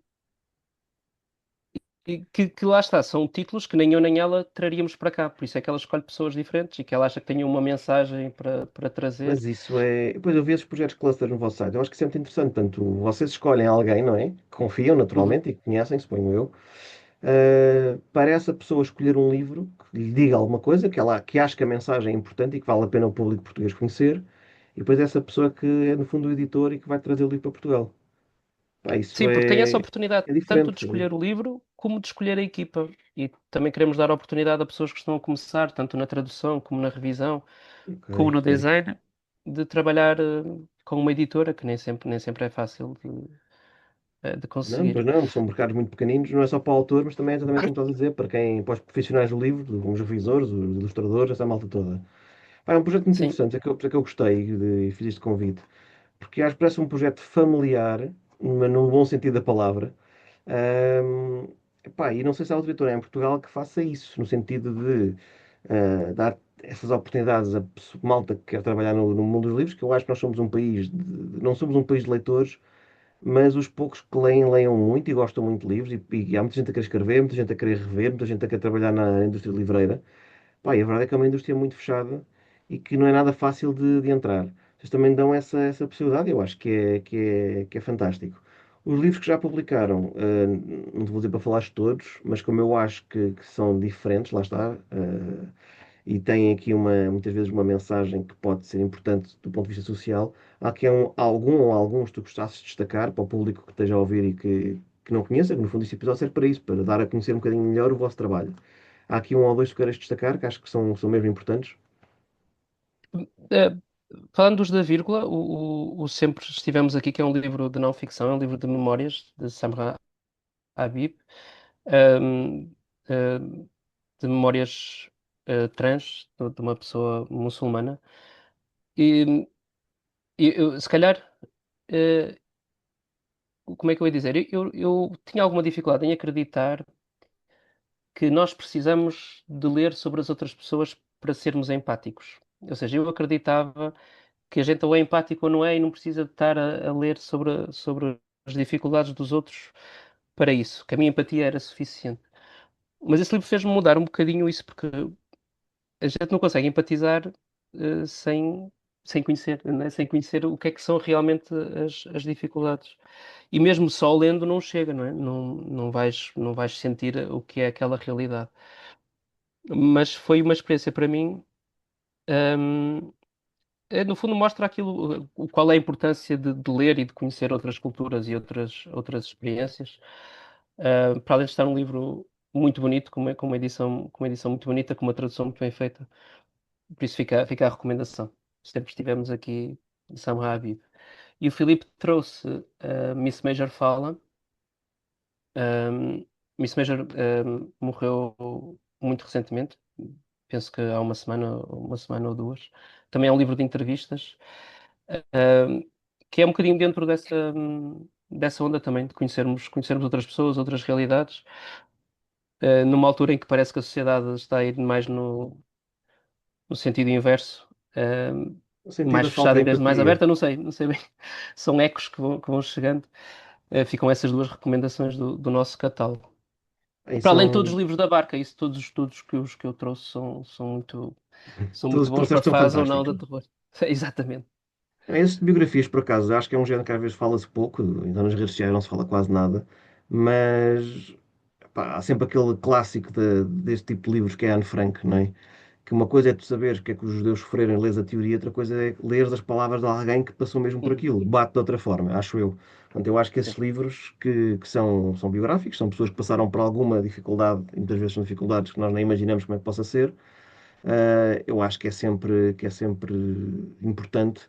B: e que lá está, são títulos que nem eu nem ela traríamos para cá, por isso é que ela escolhe pessoas diferentes e que ela acha que tem uma mensagem para trazer.
A: Mas isso é. Depois eu vi esses projetos cluster no vosso site. Eu acho que isso é muito interessante. Portanto, vocês escolhem alguém, não é? Que confiam
B: Uhum.
A: naturalmente e que conhecem, suponho eu. Para essa pessoa escolher um livro que lhe diga alguma coisa, que ache que a mensagem é importante e que vale a pena o público português conhecer. E depois essa pessoa que é, no fundo, o editor e que vai trazer o livro para Portugal. Pá, isso
B: Sim, porque tem essa
A: é,
B: oportunidade
A: é
B: tanto de
A: diferente.
B: escolher o livro como de escolher a equipa. E também queremos dar a oportunidade a pessoas que estão a começar, tanto na tradução como na revisão,
A: Ok,
B: como no
A: ok.
B: design, de trabalhar com uma editora, que nem sempre é fácil de
A: Não,
B: conseguir.
A: pois não, são mercados muito pequeninos, não é só para o autor, mas também é exatamente como estás a dizer, para os profissionais do livro, os revisores, os ilustradores, essa malta toda. Pá, é um projeto muito
B: Sim,
A: interessante, por isso é que eu gostei e fiz este convite, porque acho que parece um projeto familiar, mas num bom sentido da palavra. Ahm, Epá, e não sei se há outra editora em Portugal que faça isso, no sentido de dar essas oportunidades a malta que quer trabalhar no mundo dos livros, que eu acho que nós somos um país, não somos um país de leitores, mas os poucos que leem, leiam muito e gostam muito de livros, e há muita gente a querer escrever, muita gente a querer rever, muita gente a querer trabalhar na indústria livreira. Pá, e a verdade é que é uma indústria muito fechada e que não é nada fácil de entrar. Vocês também dão essa possibilidade, eu acho que é fantástico. Os livros que já publicaram, não te vou dizer para falares de todos, mas como eu acho que são diferentes, lá está, e têm aqui muitas vezes uma mensagem que pode ser importante do ponto de vista social, há aqui algum ou alguns que tu gostasses de destacar para o público que esteja a ouvir e que não conheça, que no fundo este episódio serve para isso, para dar a conhecer um bocadinho melhor o vosso trabalho. Há aqui um ou dois que queiras destacar, que acho que são mesmo importantes.
B: Eh, Falando dos da vírgula, o Sempre Estivemos Aqui, que é um livro de não ficção, é um livro de memórias de Samra Habib, ehm, eh, de memórias trans de uma pessoa muçulmana. E, se calhar, eh, como é que eu ia dizer? Eu tinha alguma dificuldade em acreditar que nós precisamos de ler sobre as outras pessoas para sermos empáticos. Ou seja, eu acreditava que a gente ou é empático ou não é e não precisa de estar a ler sobre as dificuldades dos outros para isso, que a minha empatia era suficiente. Mas esse livro fez-me mudar um bocadinho isso, porque a gente não consegue empatizar sem conhecer, né? Sem conhecer o que são realmente as dificuldades. E mesmo só lendo não chega, não é? Não vais sentir o que é aquela realidade. Mas foi uma experiência para mim. hum, No fundo mostra aquilo, qual é a importância de ler e de conhecer outras culturas e outras experiências. Para além de estar um livro muito bonito, com uma edição muito bonita, com uma tradução muito bem feita. Por isso fica a recomendação. Sempre estivemos aqui em Sam Habib. E o Filipe trouxe Miss Major Fala. Um, Miss Major morreu muito recentemente, penso que há uma semana ou duas. Também é um livro de entrevistas, um, que é um bocadinho dentro dessa onda também, de conhecermos outras pessoas, outras realidades, numa altura em que parece que a sociedade está a ir mais no sentido inverso,
A: No sentido
B: mais
A: da falta
B: fechada
A: de
B: em vez de mais
A: empatia.
B: aberta, não sei bem. São ecos que vão chegando. Ficam essas duas recomendações do nosso catálogo.
A: Aí
B: Para além de todos
A: são.
B: os livros da Barca, isso, todos os estudos que eu trouxe são
A: Todos
B: muito
A: que
B: bons para
A: trouxeste são
B: fãs ou não
A: fantásticos.
B: da terror. Exatamente.
A: Esse de biografias, por acaso, acho que é um género que às vezes fala-se pouco, então nas redes sociais não se fala quase nada, mas pá, há sempre aquele clássico deste tipo de livros que é Anne Frank, não é? Que uma coisa é tu saberes o que é que os judeus sofreram e lês a teoria, outra coisa é leres as palavras de alguém que passou mesmo por
B: Uhum.
A: aquilo, bate de outra forma, acho eu. Portanto, eu acho que esses
B: Sim.
A: livros que são biográficos, são pessoas que passaram por alguma dificuldade, e muitas vezes são dificuldades que nós nem imaginamos como é que possa ser, eu acho que é sempre importante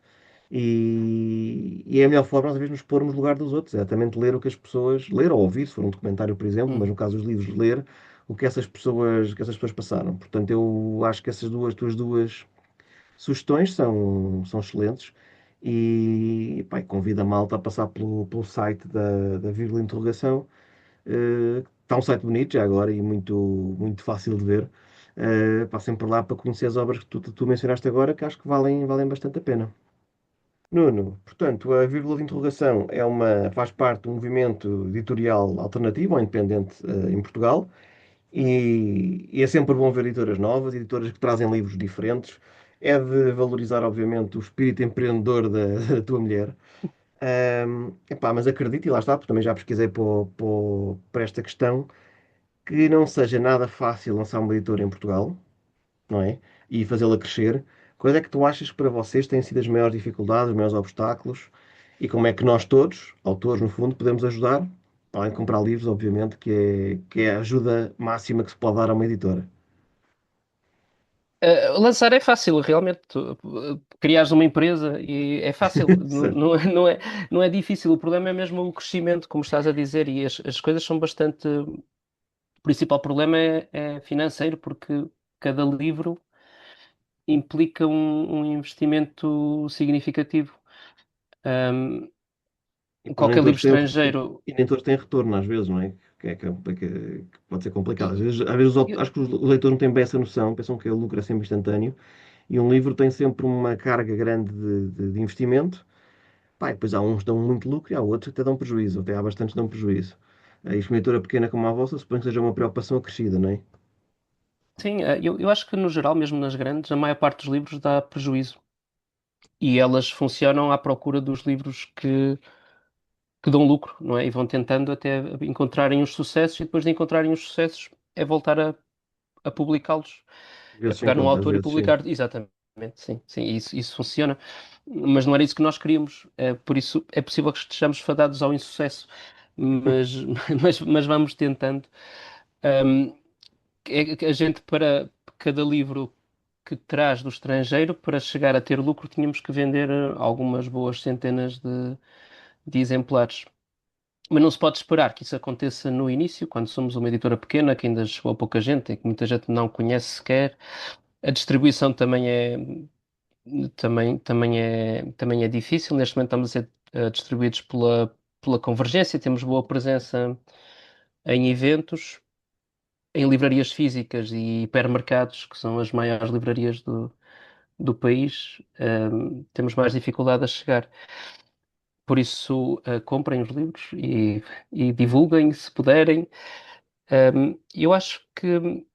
A: e é a melhor forma, às vezes, nos pormos no lugar dos outros, é exatamente ler o que as pessoas, ler ou ouvir, se for um documentário, por exemplo, mas
B: Uhum.
A: no caso dos livros, ler o que essas pessoas passaram. Portanto, eu acho que essas tuas duas sugestões são excelentes e pá, convido a malta a passar pelo site da vírgula interrogação. Está um site bonito já agora e muito, muito fácil de ver. Passem por lá para conhecer as obras que tu mencionaste agora, que acho que valem bastante a pena. Nuno, portanto, a vírgula de interrogação faz parte de um movimento editorial alternativo ou independente em Portugal e é sempre bom ver editoras novas, editoras que trazem livros diferentes. É de valorizar, obviamente, o espírito empreendedor da tua mulher. Epá, mas acredito, e lá está, porque também já pesquisei para esta questão, que não seja nada fácil lançar uma editora em Portugal, não é? E fazê-la crescer. Quais é que tu achas que para vocês têm sido as maiores dificuldades, os maiores obstáculos? E como é que nós todos, autores no fundo, podemos ajudar? Além de comprar livros, obviamente, que é a ajuda máxima que se pode dar a uma editora.
B: Lançar é fácil, realmente. Criares uma empresa e é fácil, não,
A: Certo.
B: não é difícil. O problema é mesmo o crescimento, como estás a dizer, e as coisas são bastante. O principal problema é financeiro, porque cada livro implica um investimento significativo. Um,
A: E depois nem
B: Qualquer
A: todos
B: livro
A: têm,
B: estrangeiro.
A: e nem todos têm retorno, às vezes, não é? Que pode ser complicado. Às vezes
B: Eu-
A: acho que os leitores não têm bem essa noção, pensam que o lucro é sempre instantâneo. E um livro tem sempre uma carga grande de investimento. Pá, e depois há uns que dão muito lucro e há outros que até dão prejuízo, até há bastantes que dão prejuízo. A experimentura pequena como a vossa, suponho que seja uma preocupação acrescida, não é?
B: sim, eu acho que no geral, mesmo nas grandes, a maior parte dos livros dá prejuízo. E elas funcionam à procura dos livros que dão lucro, não é? E vão tentando até encontrarem os sucessos e depois de encontrarem os sucessos é voltar a publicá-los. É
A: Vezes sem
B: pegar num
A: conta, às
B: autor e
A: vezes, sim.
B: publicar. Exatamente, sim, sim, isso funciona. Mas não era isso que nós queríamos. Por isso é possível que estejamos fadados ao insucesso. Mas, mas vamos tentando. Um, é que a gente, para cada livro que traz do estrangeiro, para chegar a ter lucro, tínhamos que vender algumas boas centenas de exemplares. Mas não se pode esperar que isso aconteça no início, quando somos uma editora pequena, que ainda chegou a pouca gente e que muita gente não conhece sequer. A distribuição também é difícil. Neste momento estamos a ser distribuídos pela Convergência, temos boa presença em eventos, em livrarias físicas e hipermercados, que são as maiores livrarias do país. Temos mais dificuldade a chegar. Por isso, comprem os livros e divulguem se puderem. Eu acho que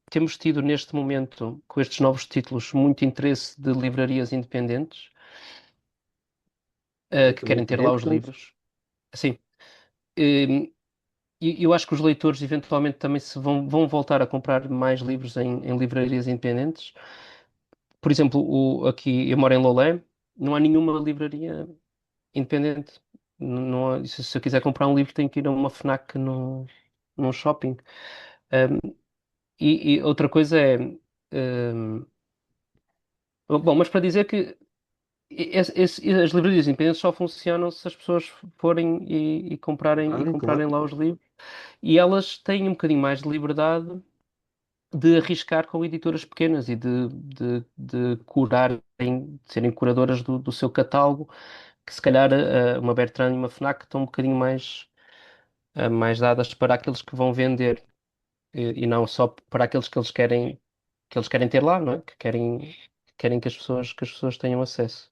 B: temos tido neste momento, com estes novos títulos, muito interesse de livrarias independentes,
A: Olha,
B: que
A: também,
B: querem ter
A: também é
B: lá os
A: importante.
B: livros. Sim, e eu acho que os leitores eventualmente também se vão voltar a comprar mais livros em livrarias independentes. Por exemplo, aqui eu moro em Lolé, não há nenhuma livraria independente. Não se eu quiser comprar um livro, tenho que ir a uma FNAC num shopping. Um, e outra coisa é. um, Bom, mas para dizer que as livrarias independentes só funcionam se as pessoas forem e comprarem, e
A: Comprarem, claro.
B: comprarem lá os livros. E elas têm um bocadinho mais de liberdade de arriscar com editoras pequenas e de curarem, de serem curadoras do seu catálogo, que se calhar uma Bertrand e uma Fnac estão um bocadinho mais dadas para aqueles que vão vender e não só para aqueles que eles querem ter lá, não é? Que querem que as pessoas tenham acesso.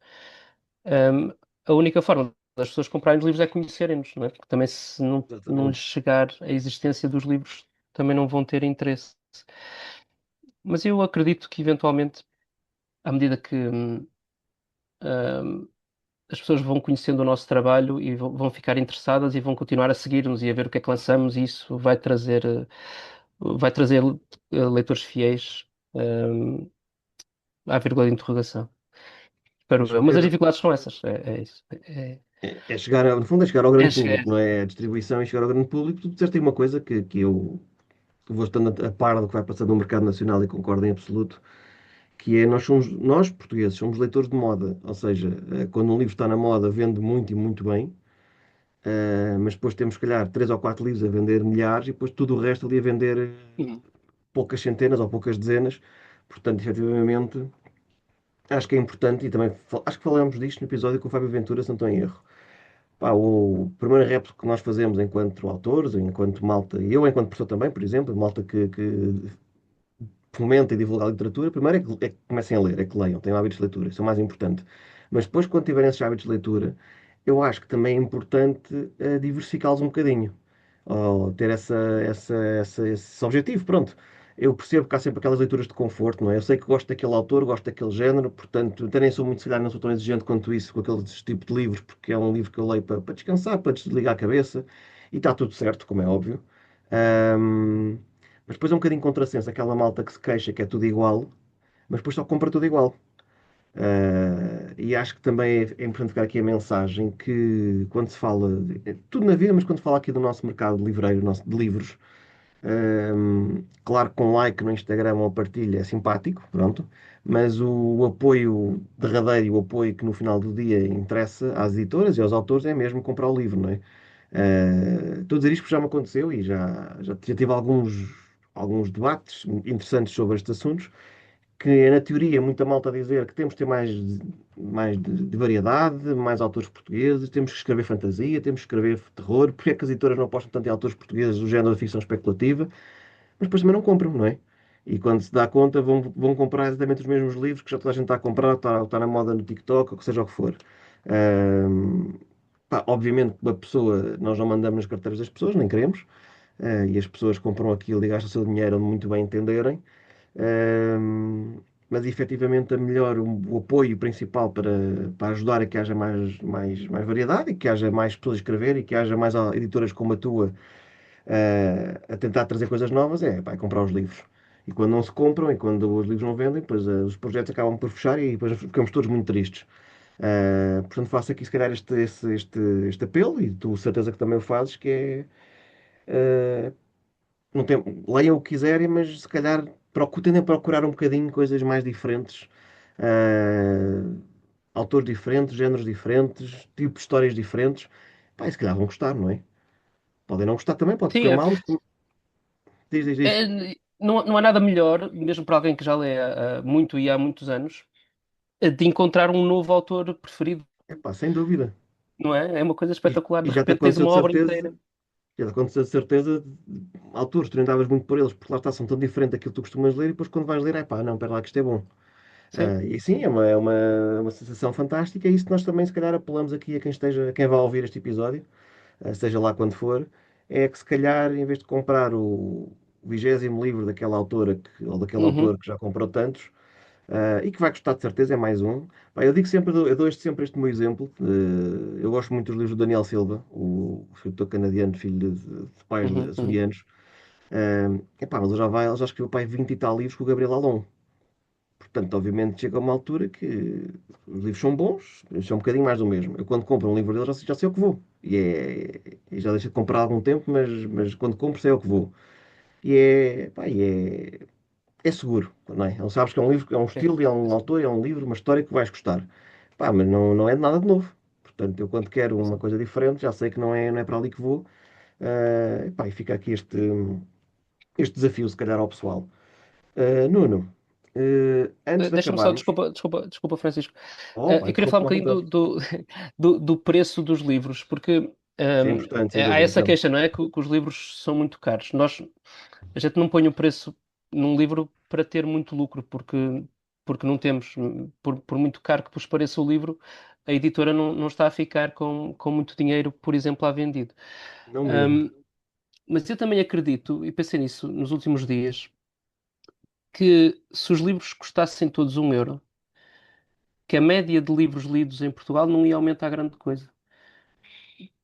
B: Um, a única forma das pessoas comprarem os livros é conhecerem-nos, não é? Porque também se não lhes
A: Exatamente.
B: chegar a existência dos livros, também não vão ter interesse. Mas eu acredito que eventualmente, à medida que hum, as pessoas vão conhecendo o nosso trabalho e vão ficar interessadas e vão continuar a seguir-nos e a ver o que é que lançamos, e isso vai trazer leitores fiéis, hum, à vírgula de interrogação. Espero
A: Acho
B: eu.
A: que
B: Mas as dificuldades são essas. É isso.
A: é chegar, no fundo, é chegar ao
B: É,
A: grande
B: é,
A: público, não é? A distribuição e chegar ao grande público. Tu disseste aí uma coisa que eu vou estando a par do que vai passando no mercado nacional e concordo em absoluto, que é nós portugueses, somos leitores de moda. Ou seja, quando um livro está na moda, vende muito e muito bem. Mas depois temos, se calhar, três ou quatro livros a vender milhares e depois tudo o resto ali a vender
B: Uhum.
A: poucas centenas ou poucas dezenas. Portanto, efetivamente, acho que é importante e também acho que falamos disto no episódio com o Fábio Ventura, se não estou em erro. Pá, o primeiro repto que nós fazemos enquanto autores, enquanto malta, e eu enquanto professor também, por exemplo, malta que fomenta e divulga a literatura, primeiro é que comecem a ler, é que leiam, tenham hábitos de leitura, isso é o mais importante. Mas depois, quando tiverem esses hábitos de leitura, eu acho que também é importante diversificá-los um bocadinho, ou ter esse objetivo, pronto. Eu percebo que há sempre aquelas leituras de conforto, não é? Eu sei que gosto daquele autor, gosto daquele género, portanto, até nem sou muito, se calhar, não sou tão exigente quanto isso com aquele tipo de livros, porque é um livro que eu leio para descansar, para desligar a cabeça, e está tudo certo, como é óbvio. Ahm, mas depois é um bocadinho contrassenso, aquela malta que se queixa que é tudo igual, mas depois só compra tudo igual. E acho que também é importante ficar aqui a mensagem que quando se fala, tudo na vida, mas quando se fala aqui do nosso mercado livreiro, de livros, claro que com like no Instagram ou partilha é simpático, pronto, mas o apoio derradeiro e o apoio que no final do dia interessa às editoras e aos autores é mesmo comprar o livro, não é? Estou a dizer isto porque já me aconteceu e já tive alguns debates interessantes sobre estes assuntos, que é na teoria muita malta a dizer que temos de ter mais de variedade, mais autores portugueses, temos que escrever fantasia, temos que escrever terror, porque é que as editoras não apostam tanto em autores portugueses do género da ficção especulativa, mas depois também não compram, não é? E quando se dá conta, vão comprar exatamente os mesmos livros que já toda a gente está a comprar, está na moda no TikTok, ou que seja o que for. Ahm, Pá, obviamente, uma pessoa, nós não mandamos nas carteiras das pessoas, nem queremos, e as pessoas compram aquilo e gastam o seu dinheiro onde muito bem entenderem. Ahm, mas efetivamente a melhor, o apoio principal para ajudar a que haja mais variedade e que haja mais pessoas a escrever e que haja mais editoras como a tua a tentar trazer coisas novas pá, é comprar os livros. E quando não se compram e quando os livros não vendem, depois os projetos acabam por fechar e depois ficamos todos muito tristes. Portanto, faço aqui se calhar este apelo e tu certeza que também o fazes, que é não tem, leiam o que quiserem, mas se calhar tentem procurar um bocadinho coisas mais diferentes, ah, autores diferentes, géneros diferentes, tipos de histórias diferentes. Pá, e se calhar vão gostar, não é? Podem não gostar também, pode
B: Sim,
A: correr mal, mas diz.
B: não há nada melhor, mesmo para alguém que já lê muito e há muitos anos, de encontrar um novo autor preferido,
A: Epá, sem dúvida.
B: não é? É uma coisa espetacular.
A: E
B: De
A: já te
B: repente tens
A: aconteceu
B: uma
A: de
B: obra
A: certeza,
B: inteira.
A: já te aconteceu de certeza, autores, tu nem davas muito por eles, porque lá está, são tão diferentes daquilo que tu costumas ler, e depois quando vais ler, pá, não, espera lá que isto é bom.
B: Sim.
A: E sim, uma sensação fantástica, e isso nós também, se calhar, apelamos aqui a quem esteja, a quem vai ouvir este episódio, seja lá quando for, é que se calhar, em vez de comprar o 20º livro daquela autora ou daquele
B: Uhum,
A: autor que já comprou tantos, e que vai gostar de certeza, é mais um. Pá, eu digo sempre, eu dou sempre este meu exemplo. Eu gosto muito dos livros do Daniel Silva, o escritor canadiano, filho de pais
B: uhum, uhum.
A: açorianos. Mas ele já escreveu pai 20 e tal livros com o Gabriel Alon. Portanto, obviamente, chega a uma altura que os livros são bons, são um bocadinho mais do mesmo. Eu, quando compro um livro dele, já sei o que vou. E já deixei de comprar há algum tempo, mas quando compro, sei o que vou. É seguro, não é? Ele sabes que é um livro, é um
B: Sim,
A: estilo, é um
B: sim,
A: autor, é um livro, uma história que vais gostar. Pá, mas não é nada de novo. Portanto, eu quando quero uma
B: sim.
A: coisa diferente, já sei que não é para ali que vou. E fica aqui este desafio, se calhar, ao pessoal. Nuno, antes de
B: Deixa-me só,
A: acabarmos,
B: desculpa, Francisco.
A: oh, pá,
B: Eu queria falar um
A: interrompo-me à
B: bocadinho
A: vontade.
B: do preço dos livros, porque
A: Isso é importante, sem
B: há
A: dúvida.
B: essa
A: Então,
B: queixa, não é? Que os livros são muito caros. A gente não põe o preço num livro para ter muito lucro, porque não temos. Por muito caro que vos pareça o livro, a editora não está a ficar com muito dinheiro, por exemplo, à vendido.
A: não mesmo.
B: Hum, mas eu também acredito, e pensei nisso nos últimos dias, que se os livros custassem todos 1 euro, que a média de livros lidos em Portugal não ia aumentar grande coisa.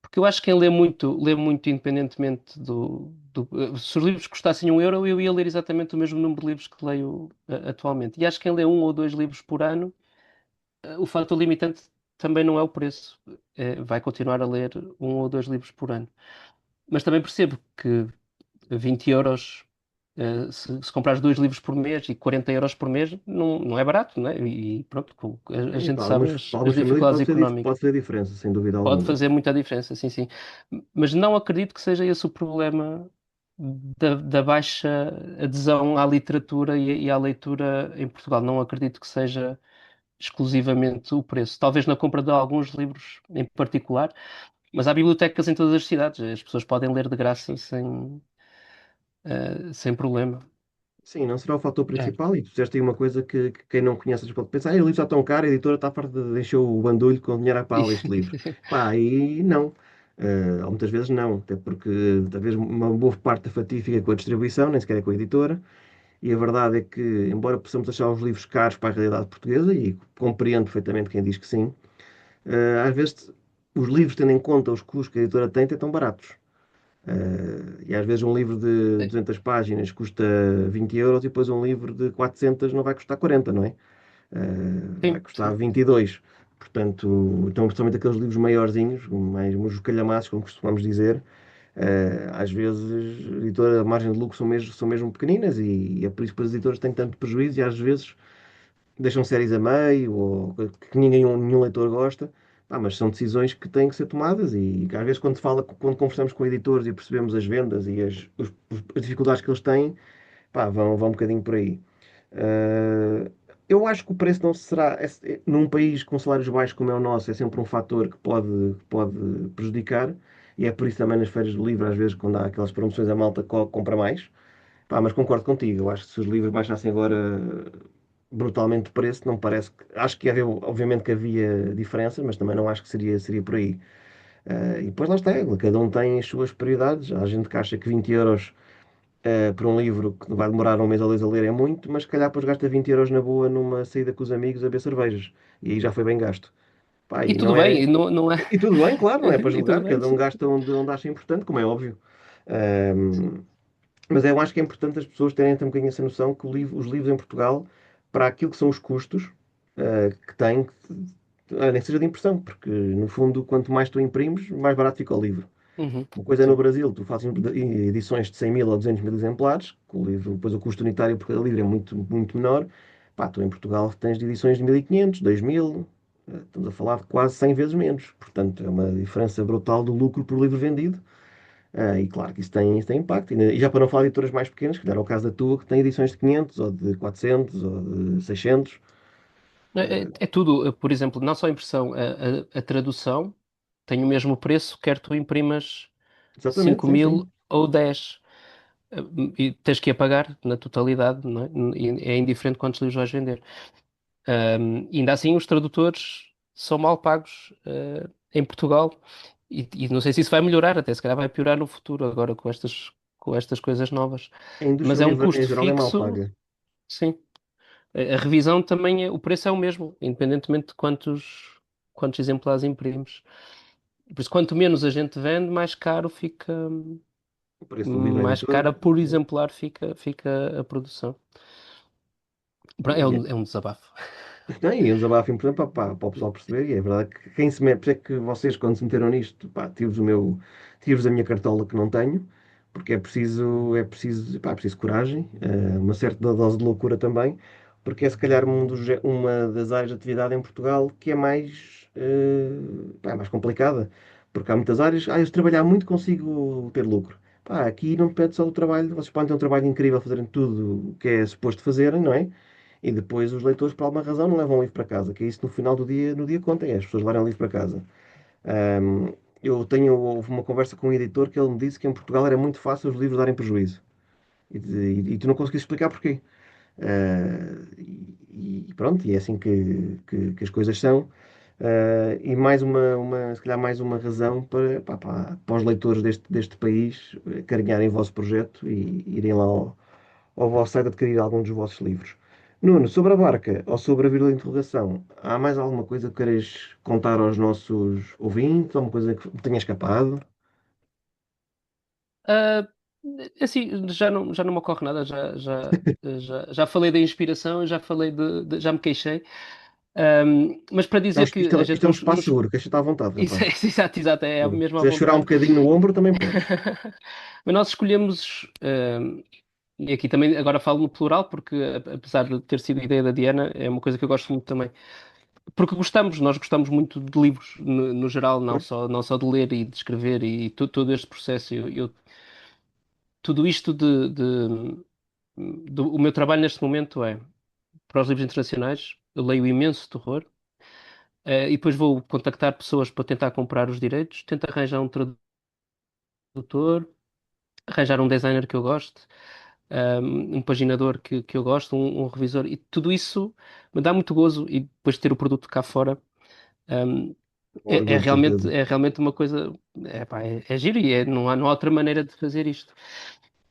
B: Porque eu acho que quem lê muito independentemente se os livros custassem 1 euro, eu ia ler exatamente o mesmo número de livros que leio atualmente. E acho que quem lê um ou dois livros por ano, o fator limitante também não é o preço. Vai continuar a ler um ou dois livros por ano. Mas também percebo que 20 euros, se comprares 2 livros por mês e 40 euros por mês, não é barato, né? E pronto, a
A: Sim,
B: gente sabe
A: para
B: as
A: algumas famílias
B: dificuldades
A: pode
B: económicas.
A: fazer diferença, sem dúvida
B: Pode
A: alguma.
B: fazer muita diferença, sim, sim. Mas não acredito que seja esse o problema da baixa adesão à literatura e à leitura em Portugal. Não acredito que seja exclusivamente o preço. Talvez na compra de alguns livros em particular, mas há bibliotecas em todas as cidades. As pessoas podem ler de graça sem problema.
A: Sim, não será o fator
B: É.
A: principal. E tu disseste aí uma coisa que quem não conhece pode pensar: o livro está tão caro, a editora está farta de encher o bandulho com dinheiro para ler este livro. Pá, e não. Ou muitas vezes não, até porque talvez uma boa parte da fatia fica com a distribuição, nem sequer é com a editora. E a verdade é que, embora possamos achar os livros caros para a realidade portuguesa, e compreendo perfeitamente quem diz que sim, às vezes os livros, tendo em conta os custos que a editora tem, até tão baratos. E às vezes um livro de 200 páginas custa 20 euros e depois um livro de 400 não vai custar 40, não é? Vai
B: Sim,
A: custar
B: sim.
A: 22. Portanto, então, principalmente aqueles livros maiorzinhos, mais uns calhamaços, como costumamos dizer, às vezes a editora, a margem de lucro são mesmo pequeninas e é por isso que as editoras têm tanto prejuízo e às vezes deixam séries a meio ou que nenhum leitor gosta. Mas são decisões que têm que ser tomadas e às vezes quando conversamos com editores e percebemos as vendas e as dificuldades que eles têm, vão um bocadinho por aí. Uh, eu acho que o preço não será, num país com salários baixos como é o nosso, é sempre um fator que pode prejudicar e é por isso também nas feiras do livro, às vezes, quando há aquelas promoções, a malta compra mais. Mas concordo contigo, eu acho que se os livros baixassem agora brutalmente de preço, não parece que. Acho que havia, obviamente que havia diferença, mas também não acho que seria por aí. E depois lá está, cada um tem as suas prioridades. Há gente que acha que 20 euros por um livro que vai demorar um mês ou dois a ler é muito, mas se calhar depois gasta 20 euros na boa numa saída com os amigos a beber cervejas. E aí já foi bem gasto. Pá,
B: E
A: e
B: tudo
A: não é.
B: bem, não é.
A: E tudo bem, claro, não é para
B: E tudo
A: julgar,
B: bem,
A: cada um
B: sim.
A: gasta onde acha importante, como é óbvio.
B: Sim.
A: Ahm, mas eu acho que é importante as pessoas terem um bocadinho essa noção que os livros em Portugal, para aquilo que são os custos que têm, nem que seja de impressão, porque no fundo, quanto mais tu imprimes, mais barato fica o livro.
B: Uhum,
A: Uma coisa é no
B: sim.
A: Brasil, tu fazes edições de 100 mil ou 200 mil exemplares, que o livro, depois o custo unitário por cada livro é muito, muito menor. Pá, tu em Portugal tens de edições de 1500, 2000, estamos a falar de quase 100 vezes menos. Portanto, é uma diferença brutal do lucro por livro vendido. E claro que isso tem impacto. E já para não falar de editoras mais pequenas, que era o caso da tua, que tem edições de 500, ou de 400, ou de 600.
B: É tudo, por exemplo, não só a impressão, a tradução tem o mesmo preço, quer tu imprimas
A: Exatamente,
B: 5
A: sim,
B: mil
A: sim.
B: ou 10. E tens que a pagar na totalidade, não é? E é indiferente quantos livros vais vender. E ainda assim, os tradutores são mal pagos, em Portugal, e não sei se isso vai melhorar, até se calhar vai piorar no futuro, agora com estas coisas novas.
A: A indústria
B: Mas é um
A: livre em
B: custo
A: geral é mal
B: fixo,
A: paga.
B: sim. A revisão também o preço é o mesmo, independentemente de quantos exemplares imprimes. Por isso, quanto menos a gente vende, mais caro fica,
A: O preço do livro à
B: mais
A: editora.
B: cara por exemplar fica a produção.
A: E
B: É um desabafo.
A: não, e um desabafo importante para o pessoal perceber, e é verdade que quem se mete, por isso é que vocês, quando se meteram nisto, pá, tiro-vos a minha cartola que não tenho, porque é preciso coragem, uma certa dose de loucura também, porque é se calhar uma das áreas de atividade em Portugal que é mais complicada, porque há muitas áreas, eu se trabalhar muito consigo ter lucro. Pá, aqui não depende só do trabalho, vocês podem ter um trabalho incrível fazerem tudo o que é suposto fazerem, não é? E depois os leitores, por alguma razão, não levam o livro para casa, que é isso no dia conta, é as pessoas levarem o livro para casa. Ahm, houve uma conversa com um editor que ele me disse que em Portugal era muito fácil os livros darem prejuízo. E tu não conseguiste explicar porquê. E pronto, e é assim que as coisas são. E mais se calhar mais uma razão para os leitores deste país carinharem o vosso projeto e irem lá ao vosso site adquirir algum dos vossos livros. Nuno, sobre a barca ou sobre a vírgula de interrogação, há mais alguma coisa que queres contar aos nossos ouvintes? Alguma coisa que me tenha escapado?
B: Ah, assim, já não me ocorre nada, já falei da inspiração, já falei já me queixei. Mas para dizer que a gente
A: Isto é um espaço seguro, queixa-te à vontade,
B: Isso
A: rapaz.
B: é, exato, exato, é
A: Se
B: mesmo à
A: quiser chorar um
B: vontade.
A: bocadinho no ombro, também podes.
B: Mas nós escolhemos, e aqui também agora falo no plural, porque apesar de ter sido a ideia da Diana, é uma coisa que eu gosto muito também. Porque nós gostamos muito de livros no geral,
A: Pois?
B: não só de ler e de escrever e todo este processo. Tudo isto o meu trabalho neste momento é para os livros internacionais, eu leio imenso terror, e depois vou contactar pessoas para tentar comprar os direitos, tento arranjar um tradutor, arranjar um designer que eu goste, um paginador que eu gosto, um revisor, e tudo isso me dá muito gozo e depois ter o produto cá fora. um,
A: Orgulho, de certeza.
B: é realmente uma coisa, pá, é giro e não há outra maneira de fazer isto.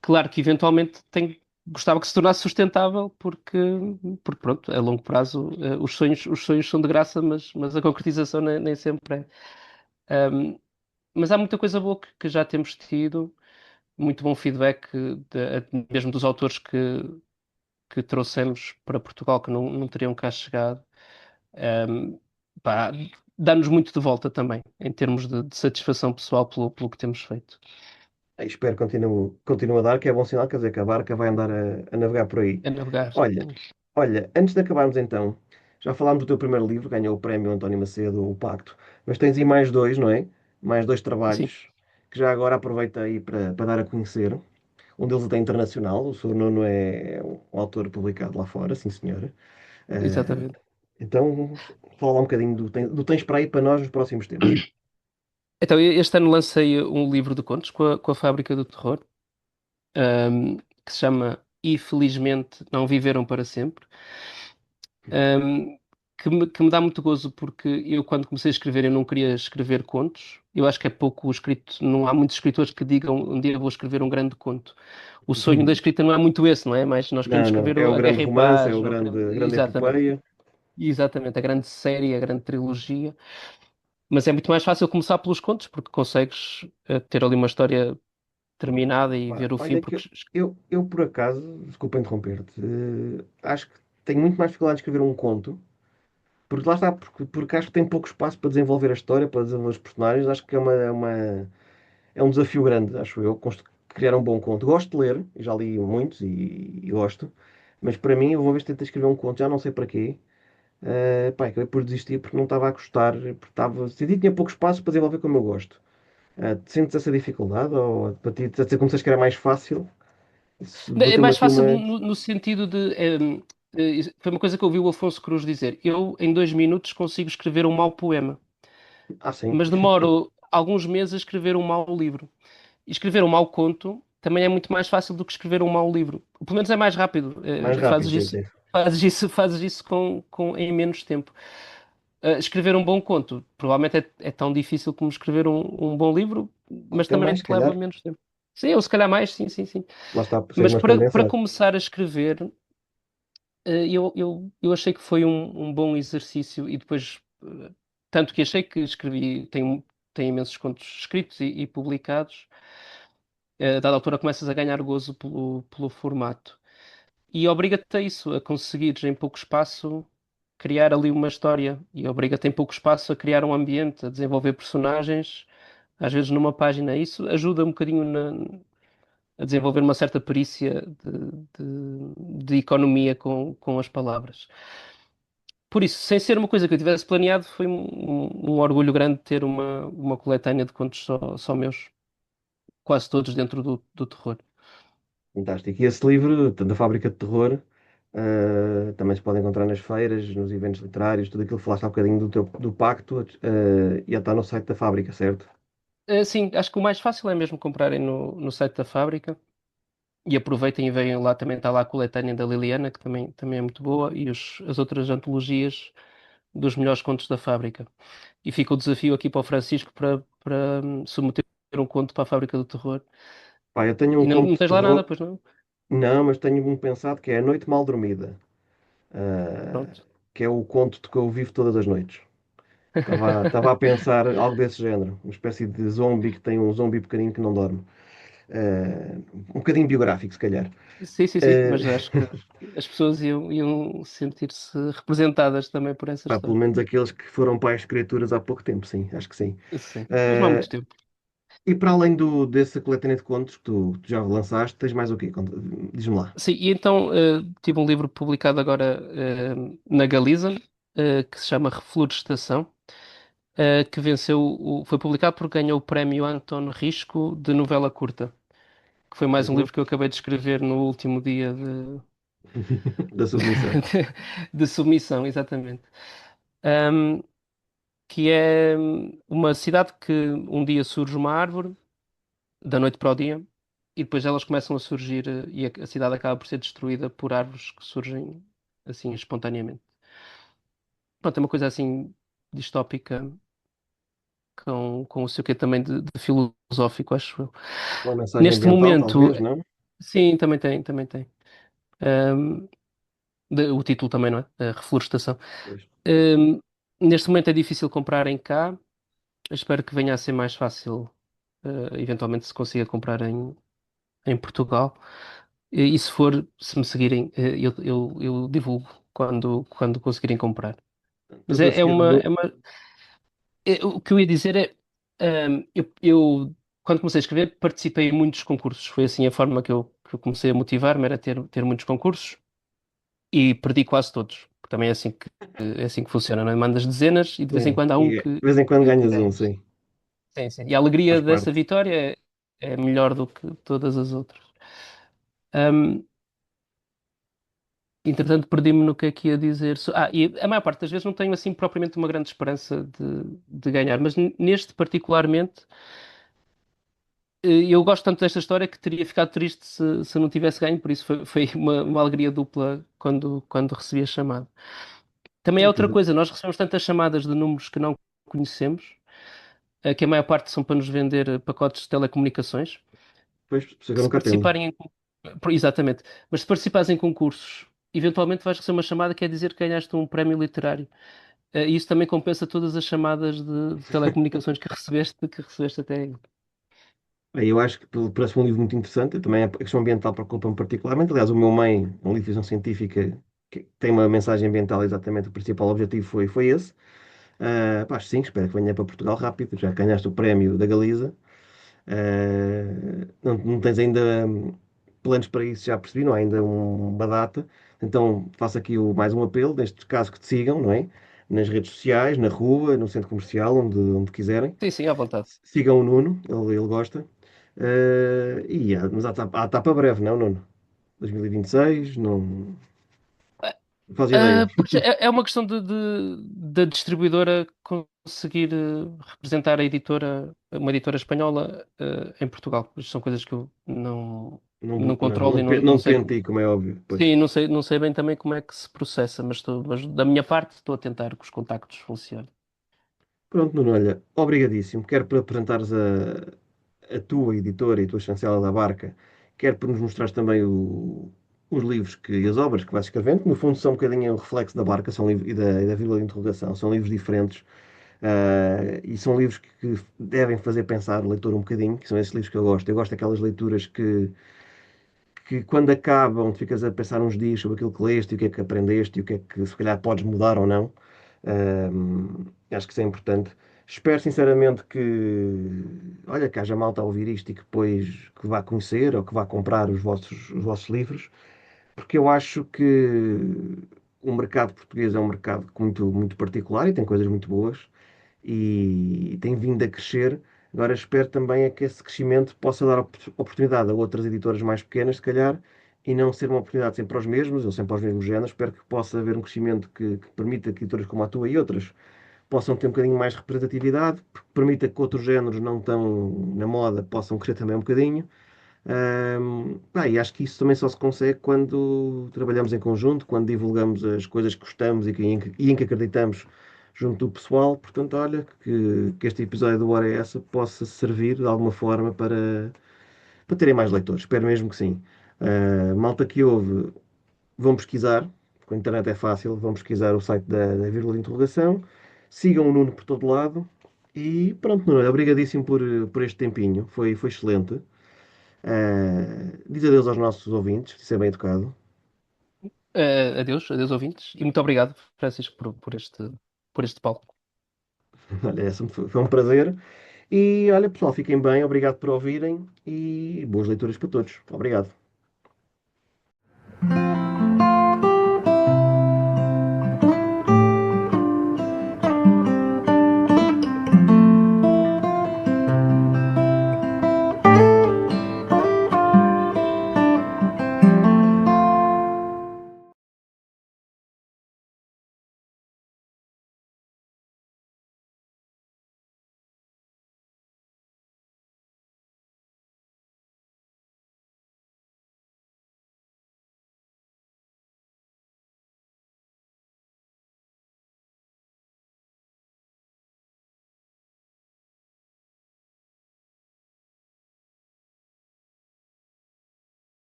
B: Claro que eventualmente gostava que se tornasse sustentável porque pronto, a longo prazo, os sonhos são de graça, mas a concretização nem sempre é. Mas há muita coisa boa que já temos tido, muito bom feedback mesmo dos autores que trouxemos para Portugal que não teriam cá chegado. Um, Pá, dá-nos muito de volta também, em termos de satisfação pessoal pelo que temos feito.
A: Espero que continue a dar, que é bom sinal, quer dizer que a barca vai andar a navegar por aí.
B: É navegar.
A: Olha, olha, antes de acabarmos então, já falámos do teu primeiro livro, ganhou o prémio António Macedo, O Pacto, mas tens aí mais dois, não é? Mais dois
B: Sim,
A: trabalhos, que já agora aproveita aí para dar a conhecer. Um deles até internacional, o Sr. Nuno é um autor publicado lá fora, sim senhora. Eh,
B: exatamente.
A: então, fala lá um bocadinho do Tens para aí para nós nos próximos tempos.
B: Então, este ano lancei um livro de contos com a Fábrica do Terror, que se chama E Felizmente Não Viveram para Sempre. um, que me dá muito gozo porque eu, quando comecei a escrever, eu não queria escrever contos. eu acho que é pouco escrito, não há muitos escritores que digam um dia vou escrever um grande conto. O sonho da escrita não é muito esse, não é? Mas nós queremos
A: Não, não.
B: escrever
A: É o
B: a
A: grande
B: Guerra e
A: romance, é
B: Paz,
A: o grande, a grande
B: exatamente,
A: epopeia.
B: exatamente, a grande série, a grande trilogia. Mas é muito mais fácil começar pelos contos, porque consegues ter ali uma história terminada e
A: Pá,
B: ver o fim,
A: olha que
B: porque
A: eu, por acaso, desculpa interromper-te, acho que tenho muito mais dificuldade em escrever um conto, porque lá está, porque acho que tem pouco espaço para desenvolver a história, para desenvolver os personagens. Acho que é um desafio grande, acho eu, criar um bom conto. Gosto de ler, já li muitos e gosto, mas para mim, eu vou ver se tento escrever um conto, já não sei para quê. Pá, acabei por desistir porque não estava a gostar, porque senti que tinha pouco espaço para desenvolver como eu gosto. Sentes essa dificuldade? Ou para ti, começaste que era mais fácil? Isso
B: é
A: bateu-me
B: mais
A: aqui
B: fácil
A: uma.
B: no sentido de. Foi uma coisa que eu ouvi o Afonso Cruz dizer. Eu, em 2 minutos, consigo escrever um mau poema,
A: Ah, sim,
B: mas demoro alguns meses a escrever um mau livro. E escrever um mau conto também é muito mais fácil do que escrever um mau livro. Pelo menos é mais rápido.
A: mais rápido, sim, sim.
B: Fazes isso em menos tempo. Escrever um bom conto provavelmente é tão difícil como escrever um bom livro,
A: Ou
B: mas
A: até
B: também
A: mais, se
B: te leva
A: calhar.
B: menos tempo. Sim, ou se calhar mais, sim, sim, sim.
A: Lá está,
B: Mas
A: segues mais
B: para
A: condensado.
B: começar a escrever, eu achei que foi um bom exercício e depois, tanto que achei que escrevi, tenho imensos contos escritos e publicados. A dada altura começas a ganhar gozo pelo formato. E obriga-te a isso, a conseguires em pouco espaço criar ali uma história. E obriga-te em pouco espaço a criar um ambiente, a desenvolver personagens, às vezes numa página. Isso ajuda um bocadinho a desenvolver uma certa perícia de economia com as palavras. Por isso, sem ser uma coisa que eu tivesse planeado, foi um orgulho grande ter uma coletânea de contos só meus, quase todos dentro do terror.
A: Fantástico. E esse livro, tanto a Fábrica de Terror, também se pode encontrar nas feiras, nos eventos literários, tudo aquilo que falaste há bocadinho do pacto, e está no site da fábrica, certo?
B: Sim, acho que o mais fácil é mesmo comprarem no site da fábrica e aproveitem e vejam lá, também está lá a coletânea da Liliana, que também é muito boa, e as outras antologias dos melhores contos da fábrica. E fica o desafio aqui para o Francisco para submeter um conto para a Fábrica do Terror.
A: Pá, eu tenho um
B: E não
A: conto de
B: tens lá nada,
A: terror,
B: pois não?
A: não, mas tenho um pensado que é A Noite Mal Dormida, ah,
B: Pronto.
A: que é o conto de que eu vivo todas as noites. Estava a pensar algo desse género, uma espécie de zombie que tem um zombie pequenino que não dorme. Um bocadinho biográfico, se calhar.
B: Sim, sim, sim,
A: Ah,
B: mas acho que as pessoas iam sentir-se representadas também por essa
A: pá, pelo
B: história.
A: menos aqueles que foram pais de criaturas há pouco tempo, sim, acho que sim.
B: Sim, mas não há
A: Ah,
B: muito tempo.
A: e para além dessa coletânea de contos que tu já lançaste, tens mais o quê? Diz-me lá.
B: Sim, e então tive um livro publicado agora na Galiza, que se chama Reflorestação, que foi publicado porque ganhou o prémio Anton Risco de novela curta, que foi mais um
A: Uhum.
B: livro que eu acabei de escrever no último dia de,
A: Da submissão.
B: de submissão, exatamente. Um, que é uma cidade que um dia surge uma árvore, da noite para o dia, e depois elas começam a surgir e a cidade acaba por ser destruída por árvores que surgem assim espontaneamente. Pronto, é uma coisa assim distópica com o seu quê também de filosófico, acho eu.
A: Uma mensagem
B: Neste
A: ambiental,
B: momento,
A: talvez, não?
B: sim, também tem, também tem. Ahm, o título também, não é? A reflorestação.
A: Pois.
B: Ahm, Neste momento é difícil comprar em cá. Espero que venha a ser mais fácil, eventualmente se consiga comprar em Portugal. E se for, se me seguirem, eu divulgo quando conseguirem comprar. Mas
A: Estás a seguir no.
B: o que eu ia dizer é, eu, quando comecei a escrever, participei em muitos concursos. Foi assim a forma que eu comecei a motivar-me, era ter muitos concursos e perdi quase todos. Porque também é assim que funciona, não é? Mandas dezenas e de vez em
A: Sim.
B: quando há um
A: E de vez em quando
B: que
A: ganhas um,
B: ganhas.
A: sim.
B: Sim, sim. E a alegria
A: Faz
B: dessa
A: parte.
B: vitória é melhor do que todas as outras. Ahm, Entretanto, perdi-me no que é que ia dizer. E a maior parte das vezes não tenho assim propriamente uma grande esperança de ganhar, mas neste particularmente, eu gosto tanto desta história que teria ficado triste se não tivesse ganho, por isso foi uma alegria dupla quando recebi a chamada. Também é
A: Sim,
B: outra coisa, nós recebemos tantas chamadas de números que não conhecemos, que a maior parte são para nos vender pacotes de telecomunicações.
A: Pois, por isso é que
B: Que
A: eu
B: se
A: nunca atendo.
B: participarem Exatamente. Mas se participares em concursos, eventualmente vais receber uma chamada que quer dizer que ganhaste um prémio literário. E isso também compensa todas as chamadas de telecomunicações que recebeste até aí.
A: Bem, eu acho que parece um livro muito interessante. Também a questão ambiental preocupa-me particularmente. Aliás, o meu mãe, um livro de ficção científica que tem uma mensagem ambiental, exatamente o principal objetivo foi esse. Pá, sim, espero que venha para Portugal rápido. Já ganhaste o prémio da Galiza. Não tens ainda planos para isso, já percebi, não há ainda uma data. Então faço aqui mais um apelo, neste caso que te sigam, não é? Nas redes sociais, na rua, no centro comercial, onde quiserem.
B: Sim, sim, à vontade.
A: Sigam o Nuno, ele gosta. Mas há para breve, não, Nuno? 2026, não, não faz ideia.
B: Pois é uma questão da distribuidora conseguir representar uma editora espanhola em Portugal. Isto são coisas que eu não controlo e não
A: Não
B: sei.
A: depende de ti, como é óbvio. Pois.
B: Sim, não sei bem também como é que se processa, mas da minha parte estou a tentar que os contactos funcionem.
A: Pronto, Nuno, olha, obrigadíssimo. Quero por apresentares a tua editora e a tua chancela da Barca, quero por nos mostrares também os livros e as obras que vais escrevendo, que no fundo são um bocadinho o reflexo da Barca são e da vírgula de interrogação. São livros diferentes, e são livros que devem fazer pensar o leitor um bocadinho, que são esses livros que eu gosto. Eu gosto daquelas leituras que quando acabam, tu ficas a pensar uns dias sobre aquilo que leste e o que é que aprendeste e o que é que se calhar podes mudar ou não. Acho que isso é importante. Espero sinceramente olha, que haja malta a ouvir isto e que depois que vá conhecer ou que vá comprar os vossos livros, porque eu acho que o mercado português é um mercado muito, muito particular e tem coisas muito boas e tem vindo a crescer. Agora espero também é que esse crescimento possa dar oportunidade a outras editoras mais pequenas, se calhar, e não ser uma oportunidade sempre aos mesmos, ou sempre aos mesmos géneros. Espero que possa haver um crescimento que permita que editoras como a tua e outras possam ter um bocadinho mais de representatividade, que permita que outros géneros não tão na moda possam crescer também um bocadinho. E acho que isso também só se consegue quando trabalhamos em conjunto, quando divulgamos as coisas que gostamos e em que acreditamos junto do pessoal. Portanto, olha, que este episódio do Hora é Essa possa servir de alguma forma para terem mais leitores. Espero mesmo que sim. Malta que ouve, vão pesquisar, porque a internet é fácil, vão pesquisar o site da vírgula de interrogação, sigam o Nuno por todo lado e pronto, Nuno, obrigadíssimo por este tempinho, foi excelente. Diz adeus aos nossos ouvintes, isso é bem educado.
B: Adeus, adeus ouvintes, e muito obrigado, Francisco, por este palco.
A: Olha, foi um prazer. E olha, pessoal, fiquem bem, obrigado por ouvirem e boas leituras para todos. Obrigado.